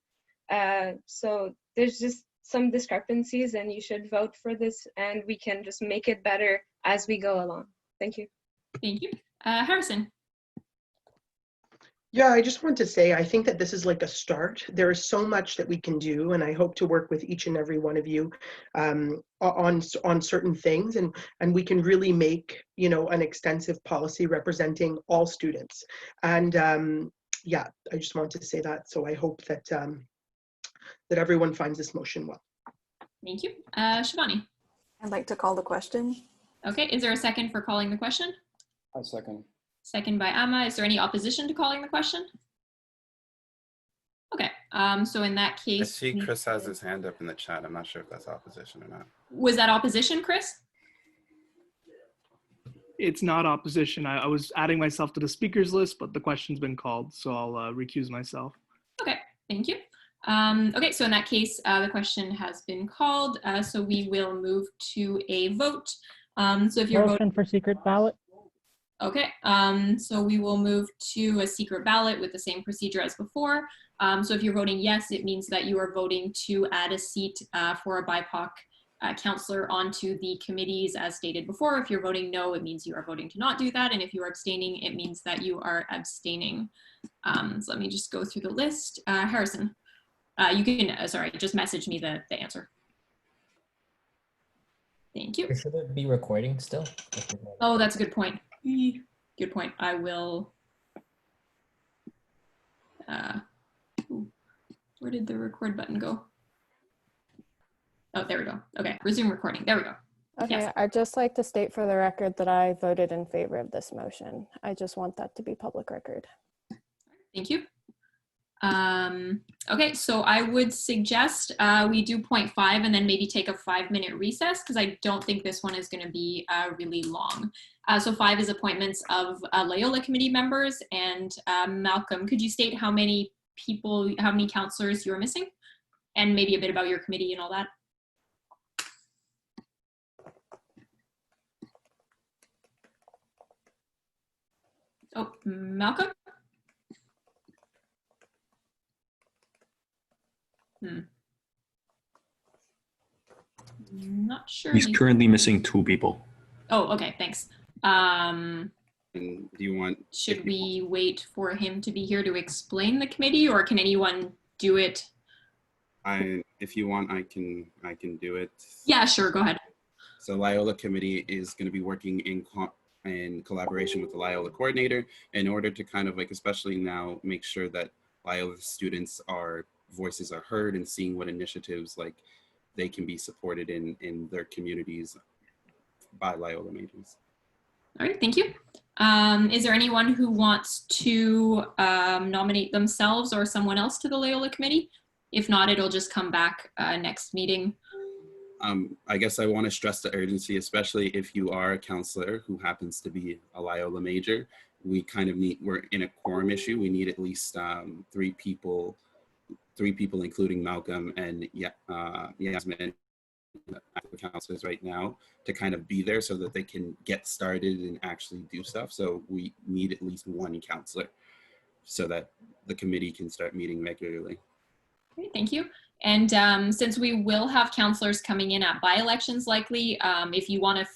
So there's just some discrepancies, and you should vote for this, and we can just make it better as we go along. Thank you. Thank you. Harrison. Yeah, I just want to say, I think that this is like a start. There is so much that we can do, and I hope to work with each and every one of you on certain things, and we can really make, you know, an extensive policy representing all students. And yeah, I just want to say that. So I hope that that everyone finds this motion well. Thank you. Shivani. I'd like to call the question. Okay, is there a second for calling the question? A second. Second by Amma. Is there any opposition to calling the question? Okay, so in that I case. see Chris has his hand up in the chat. I'm not sure if that's opposition or not. Was that opposition, Chris? It's not opposition. I was adding myself to the speakers list, but the question's been called, so I'll recuse myself. Okay, thank you. Okay, so in that case, the question has been called, so we will move to a vote. So if you're voting for secret ballot. Okay, so we will move to a secret ballot with the same procedure as before. So if you're voting yes, it means that you are voting to add a seat for a BIPOC counselor onto the committees as stated before. If you're voting no, it means you are voting to not do that. And if you are abstaining, it means that you are abstaining. So let me just go through the list. Harrison, you can, sorry, just message me the answer. Thank you. Should it be recording still? Oh, that's a good point. Good point. I will. Where did the record button go? Oh, there we go. Okay, resume recording. There we go. Okay, Yes. I'd just like to state for the record that I voted in favor of this motion. I just want that to be public record. Thank you. Okay, so I would suggest we do point 5 and then maybe take a 5-minute recess because I don't think this one is going to be really long. So 5 is appointments of Loyola committee members. And Malcolm, could you state how many people, how many counselors you're missing? And maybe a bit about your committee and all that. Oh, Malcolm? Not sure. He's currently missing 2 people. Oh, okay, thanks. And do you want? Should we wait for him to be here to explain the committee, or can anyone do it? If you want, I can do it. Yeah, sure. Go ahead. So Loyola committee is going to be working in collaboration with the Loyola coordinator in order to kind of like, especially now, make sure that Loyola students are voices are heard and seeing what initiatives like they can be supported in their communities by Loyola majors. All right, thank you. Is there anyone who wants to nominate themselves or someone else to the Loyola committee? If not, it'll just come back next meeting. I guess I want to stress the urgency, especially if you are a counselor who happens to be a Loyola major. We kind of need, we're in a quorum issue. We need at least three people, including Malcolm and Yasmin, active counselors right now, to kind of be there so that they can get started and actually do stuff. So we need at least one counselor so that the committee can start meeting regularly. Great, thank you. And since we will have counselors coming in at by-elections likely, if you want to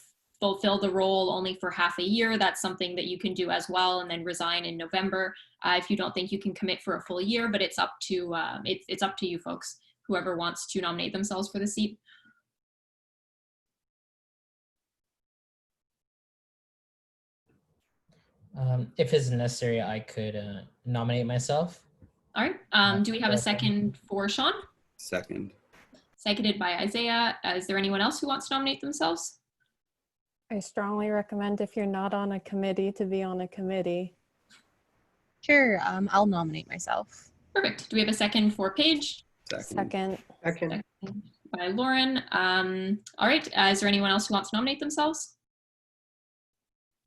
fulfill the role only for half a year, that's something that you can do as well, and then resign in November if you don't think you can commit for a full year. But it's up to it's up to you folks, whoever wants to nominate themselves for the seat. If it's necessary, I could nominate myself. All right. Do we have a second for Sean? Second. Seconded by Isaiah. Is there anyone else who wants to nominate themselves? I strongly recommend, if you're not on a committee, to be on a committee. Sure, I'll nominate myself. Perfect. Do we have a second for Paige? Second. Second by Lauren. All right. Is there anyone else who wants to nominate themselves?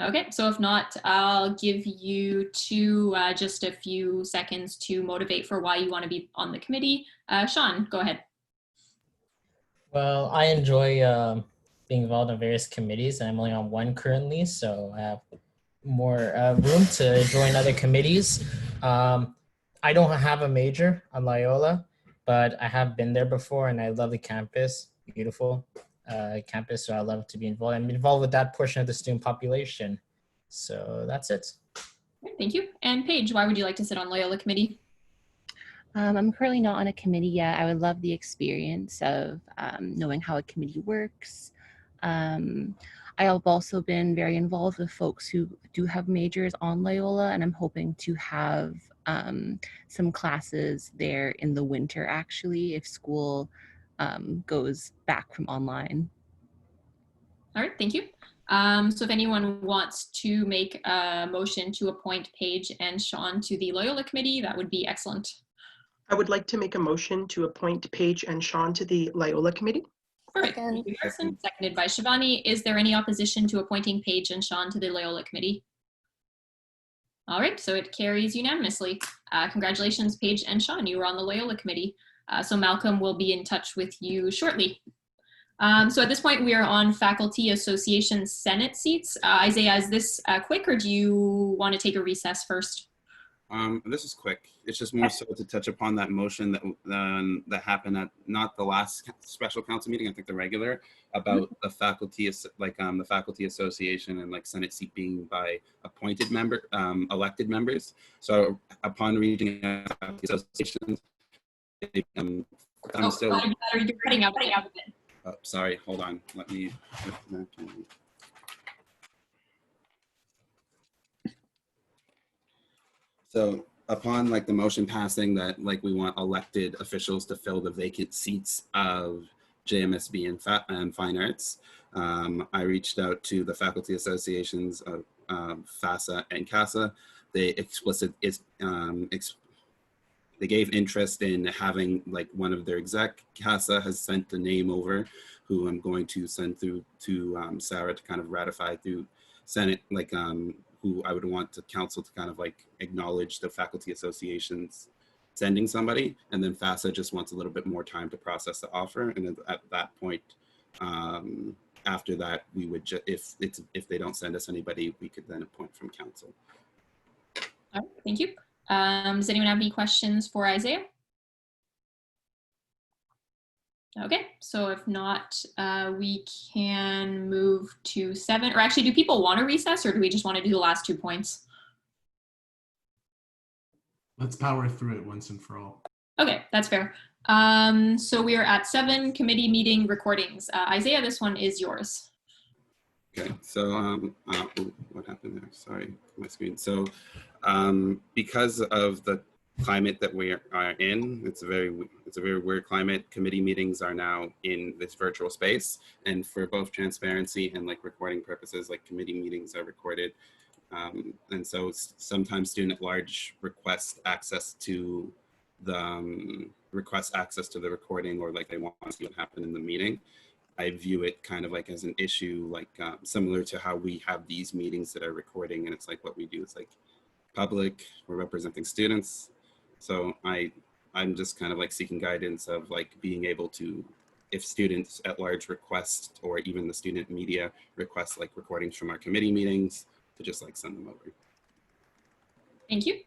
Okay, so if not, I'll give you just a few seconds to motivate for why you want to be on the committee. Sean, go ahead. Well, I enjoy being involved in various committees, and I'm only on one currently, so I have more room to join other committees. I don't have a major on Loyola, but I have been there before, and I love the campus. Beautiful campus, so I love to be involved. I'm involved with that portion of the student population. So that's it. Thank you. And Paige, why would you like to sit on Loyola committee? I'm currently not on a committee yet. I would love the experience of knowing how a committee works. I have also been very involved with folks who do have majors on Loyola, and I'm hoping to have some classes there in the winter, actually, if school goes back from online. All right, thank you. So if anyone wants to make a motion to appoint Paige and Sean to the Loyola committee, that would be excellent. I would like to make a motion to appoint Paige and Sean to the Loyola committee. Perfect. Thank you, Harrison. Seconded by Shivani. Is there any opposition to appointing Paige and Sean to the Loyola committee? All right, so it carries unanimously. Congratulations, Paige and Sean. You were on the Loyola committee. So Malcolm will be in touch with you shortly. So at this point, we are on Faculty Association Senate seats. Isaiah, is this quick, or do you want to take a recess first? This is quick. It's just more so to touch upon that motion that happened at not the last special council meeting, I think the regular, about the faculty, the faculty association and like Senate seat being by appointed elected members. So upon reading faculty associations, I'm still. You're cutting out a bit. Oh, sorry, hold on. Let me. So upon like the motion passing that like we want elected officials to fill the vacant seats of JMSB and Fine Arts, I reached out to the faculty associations of FASA and CASA. They they gave interest in having like one of their exec. CASA has sent the name over, who I'm going to send through to Sarah to kind of ratify through Senate, like who I would want the council to kind of like acknowledge the faculty associations sending somebody, and then FASA just wants a little bit more time to process the offer, and then at that point, after that, we would if they don't send us anybody, we could then appoint from council. All right, thank you. Does anyone have any questions for Isaiah? Okay, so if not, we can move to 7, or actually, do people want to recess, or do we just want to do the last 2 points? Let's power through it once and for all. Okay, that's fair. So we are at 7, committee meeting recordings. Isaiah, this one is yours. Okay, so what happened there? Sorry, my screen. So because of the climate that we are in. It's a very weird climate. Committee meetings are now in this virtual space, and for both transparency and like recording purposes, like committee meetings are recorded. And so sometimes student at large request access to the recording, or like they want to see what happened in the meeting. I view it kind of like as an issue, like similar to how we have these meetings that are recording, and it's like what we do is like public, we're representing students. So I'm just kind of like seeking guidance of like being able to, if students at large request, or even the student media request like recordings from our committee meetings, to just like send them over. Thank you.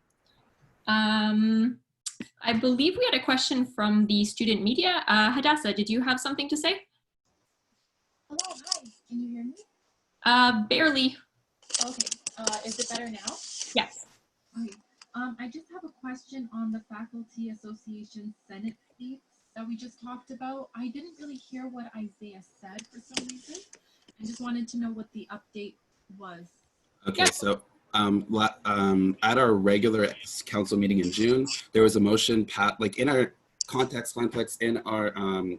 I believe we had a question from the student media. Hadassah, did you have something to say? Hello, hi, can you hear me? Barely. Okay, is it better now? Yes. Okay. I just have a question on the Faculty Association Senate seats that we just talked about. I didn't really hear what Isaiah said for some reason. I just wanted to know what the update was. Okay, so at our regular council meeting in June, there was a motion, like in our context in our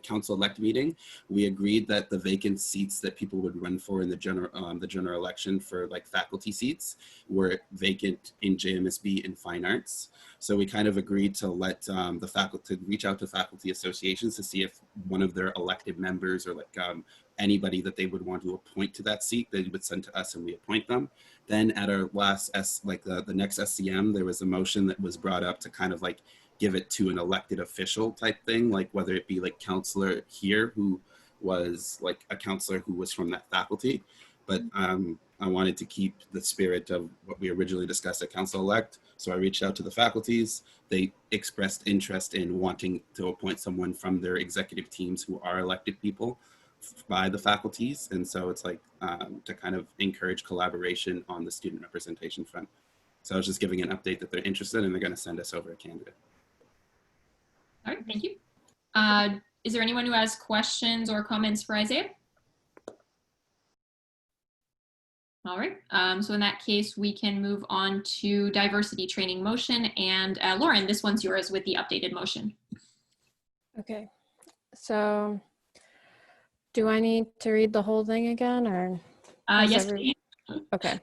council elect meeting, we agreed that the vacant seats that people would run for in the general election for like faculty seats were vacant in JMSB and fine arts. So we kind of agreed to let the faculty reach out to faculty associations to see if one of their elected members, or like anybody that they would want to appoint to that seat, they would send to us and we appoint them. Then at our last the next SCM, there was a motion that was brought up to kind of like give it to an elected official type thing, like whether it be like counselor here who was like a counselor who was from that faculty. But I wanted to keep the spirit of what we originally discussed at council elect. So I reached out to the faculties. They expressed interest in wanting to appoint someone from their executive teams who are elected people by the faculties. And so it's like to kind of encourage collaboration on the student representation front. So I was just giving an update that they're interested and they're going to send us over a candidate. All right, thank you. Is there anyone who has questions or comments for Isaiah? All right, so in that case, we can move on to diversity training motion. And Lauren, this one's yours with the updated motion. Okay, so do I need to read the whole thing again, or? Yes, please. Okay.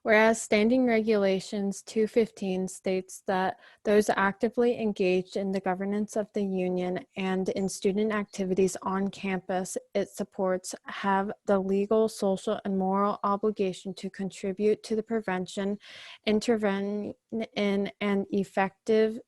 Whereas Standing Regulations 215 states that those actively engaged in the governance of the union and in student activities on campus it supports have the legal, social, and moral obligation to contribute to the prevention, intervene in, and effective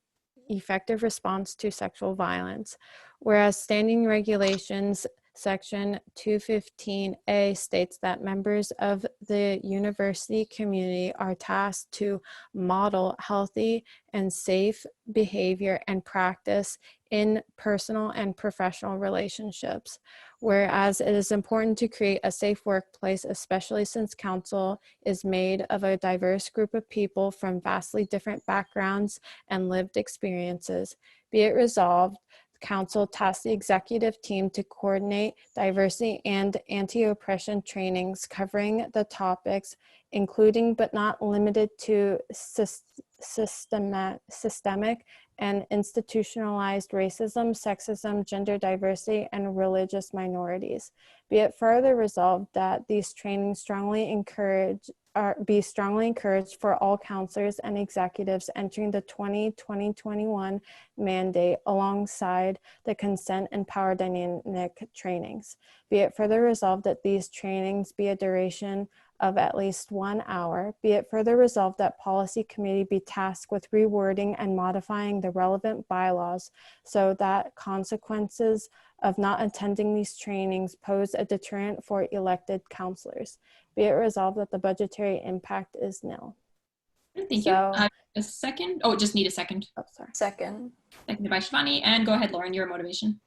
response to sexual violence. Whereas Standing Regulations Section 215A states that members of the university community are tasked to model healthy and safe behavior and practice in personal and professional relationships. Whereas it is important to create a safe workplace, especially since council is made of a diverse group of people from vastly different backgrounds and lived experiences. Be it resolved, Council tasks the executive team to coordinate diversity and anti-oppression trainings covering the topics, including but not limited to systemic and institutionalized racism, sexism, gender diversity, and religious minorities. Be it further resolved that these trainings be strongly encouraged for all counselors and executives entering the 2020-2021 mandate alongside the consent and power dynamic trainings. Be it further resolved that these trainings be a duration of at least 1 hour. Be it further resolved that policy committee be tasked with rewording and modifying the relevant bylaws so that consequences of not attending these trainings pose a deterrent for elected counselors. Be it resolved that the budgetary impact is nil. Thank you. A second? Oh, just need a second. Oh, sorry. Second. Seconded by Shivani. And go ahead, Lauren, your motivation.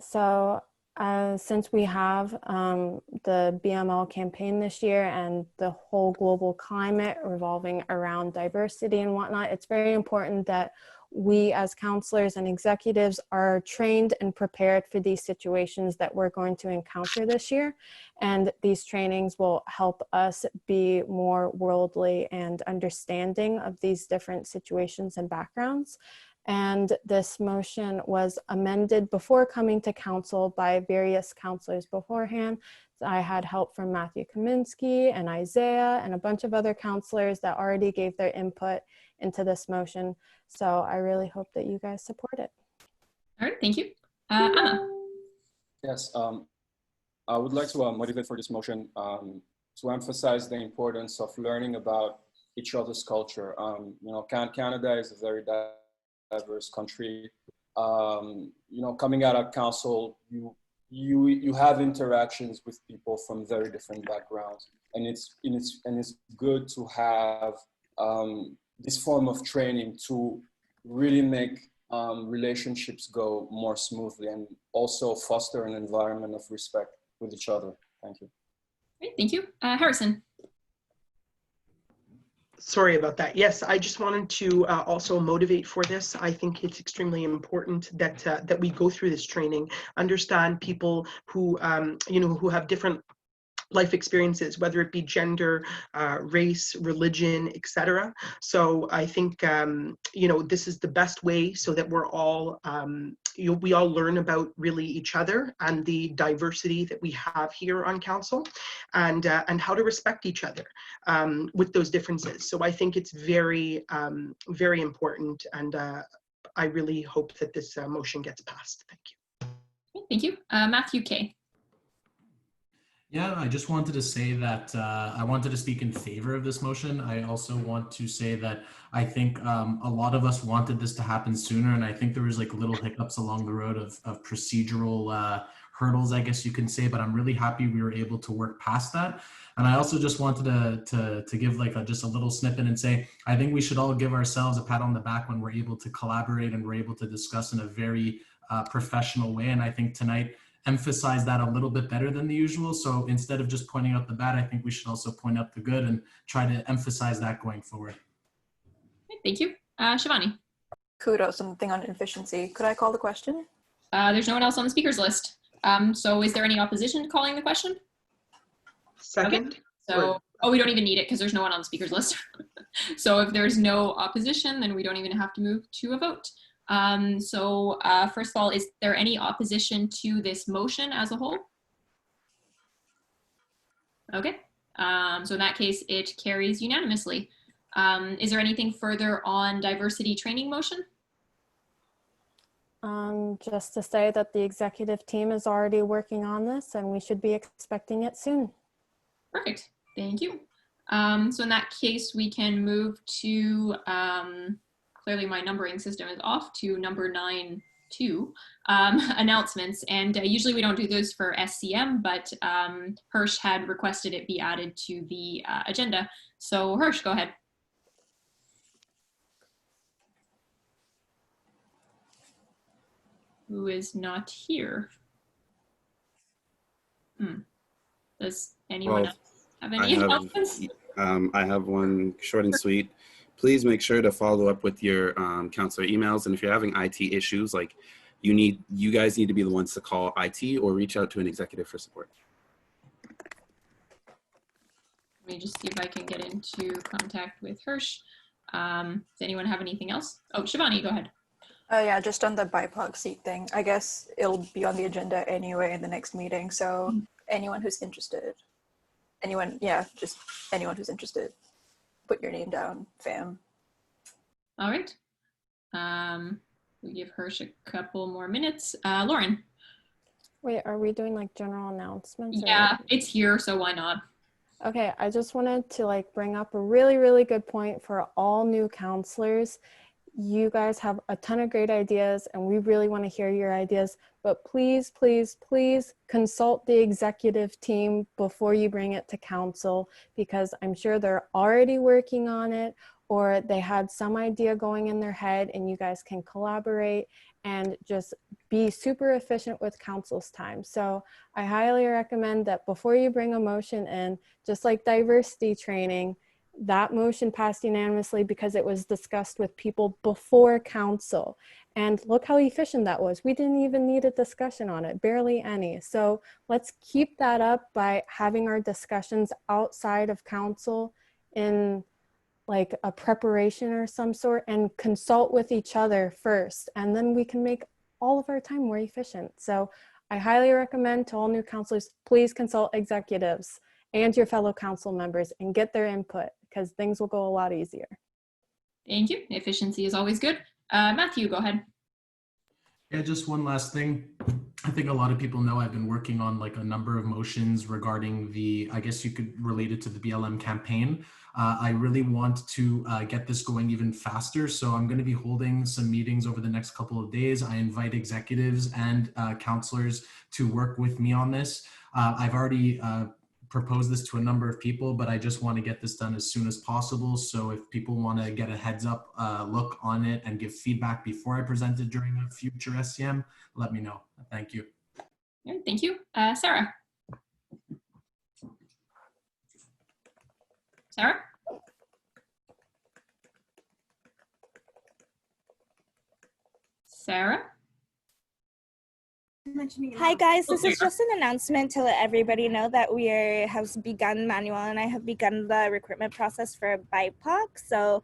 So Since we have the BML campaign this year and the whole global climate revolving around diversity and whatnot, it's very important that we as counselors and executives are trained and prepared for these situations that we're going to encounter this year. And these trainings will help us be more worldly and understanding of these different situations and backgrounds. And this motion was amended before coming to council by various counselors beforehand. So I had help from Matthew Kaminsky and Isaiah and a bunch of other counselors that already gave their input into this motion. So I really hope that you guys support it. All right, thank you. Anna. Yes, I would like to motivate for this motion to emphasize the importance of learning about each other's culture. You know, Canada is a very diverse country. You know, coming out of council, you have interactions with people from very different backgrounds, and it's good to have this form of training to really make relationships go more smoothly and also foster an environment of respect with each other. Thank you. Great, thank you. Harrison. Sorry about that. Yes, I just wanted to also motivate for this. I think it's extremely important that that we go through this training, understand people who you know, who have different life experiences, whether it be gender, race, religion, etc. So I think you know, this is the best way so that we're all we all learn about really each other and the diversity that we have here on council, and how to respect each other with those differences. So I think it's very very important, and I really hope that this motion gets passed. Thank you. Thank you. Matthew K. Yeah, I just wanted to say that I wanted to speak in favor of this motion. I also want to say that I think a lot of us wanted this to happen sooner, and I think there was like little hiccups along the road of procedural hurdles, I guess you can say, but I'm really happy we were able to work past that. And I also just wanted to give like just a little snippet and say, I think we should all give ourselves a pat on the back when we're able to collaborate and we're able to discuss in a very professional way. And I think tonight emphasize that a little bit better than the usual. So instead of just pointing out the bad, I think we should also point out the good and try to emphasize that going forward. Thank you. Shivani. Kudos, something on efficiency. Could I call the question? There's no one else on the speakers list. So is there any opposition to calling the question? Second. Okay. So, oh, we don't even need it because there's no one on the speakers list. So if there's no opposition, then we don't even have to move to a vote. First of all, is there any opposition to this motion as a whole? Okay, so in that case, it carries unanimously. Is there anything further on diversity training motion? Just to say that the executive team is already working on this and we should be expecting it soon. Perfect, thank you. So in that case, we can move to, clearly my numbering system is off, to number 9.2, announcements. And usually we don't do those for SCM, but Hirsch had requested it be added to the agenda. So Hirsch, go ahead. Who is not here? Does anyone else have any announcements? I have one short and sweet. Please make sure to follow up with your counselor emails. And if you're having IT issues, like you guys need to be the ones to call IT or reach out to an executive for support. Let me just see if I can get into contact with Hirsch. Does anyone have anything else? Oh, Shivani, go ahead. Yeah, just on the BIPOC seat thing. I guess it'll be on the agenda anyway in the next meeting. So anyone who's interested, just anyone who's interested, put your name down, fam. All right. We give Hirsch a couple more minutes. Lauren. Wait, are we doing like general announcements? Yeah, it's here, so why not? Okay, I just wanted to like bring up a really, really good point for all new counselors. You guys have a ton of great ideas and we really want to hear your ideas, but please, please, please consult the executive team before you bring it to council, because I'm sure they're already working on it, or they had some idea going in their head, and you guys can collaborate and just be super efficient with council's time. So I highly recommend that before you bring a motion in, just like diversity training, that motion passed unanimously because it was discussed with people before council. And look how efficient that was. We didn't even need a discussion on it, barely any. So let's keep that up by having our discussions outside of council in like a preparation or some sort, and consult with each other first. And then we can make all of our time more efficient. So I highly recommend to all new councilors, please consult executives and your fellow council members and get their input, because things will go a lot easier. Thank you. Efficiency is always good. Matthew, go ahead. Yeah, just one last thing. I think a lot of people know I've been working on like a number of motions regarding the, I guess you could relate it to the BLM campaign. I really want to get this going even faster. So I'm going to be holding some meetings over the next couple of days. I invite executives and counselors to work with me on this. I've already propose this to a number of people, but I just want to get this done as soon as possible. So if people want to get a heads up look on it and give feedback before I present it during a future SCM, let me know. Thank you. Yeah, thank you. Sarah. Sarah? Sarah? Hi guys, this is just an announcement to let everybody know that we have begun, Manuel and I have begun the recruitment process for BIPOC. So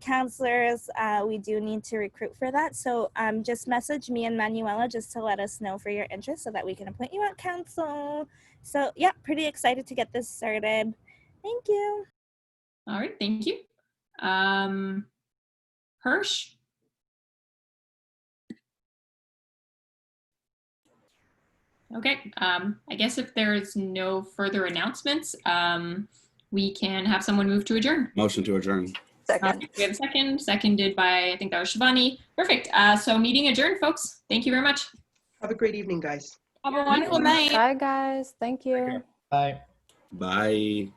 counselors, we do need to recruit for that. So just message me and Manuela just to let us know for your interest so that we can appoint you on council. So yeah, pretty excited to get this started. Thank you. All right, thank you. Hirsch? Okay, I guess if there's no further announcements, we can have someone move to adjourn. Motion to adjourn. Second. We have a second, seconded by, I think that was Shivani. Perfect. So meeting adjourned, folks. Thank you very much. Have a great evening, guys. Have a wonderful night. Bye, guys. Thank you. Bye. Bye.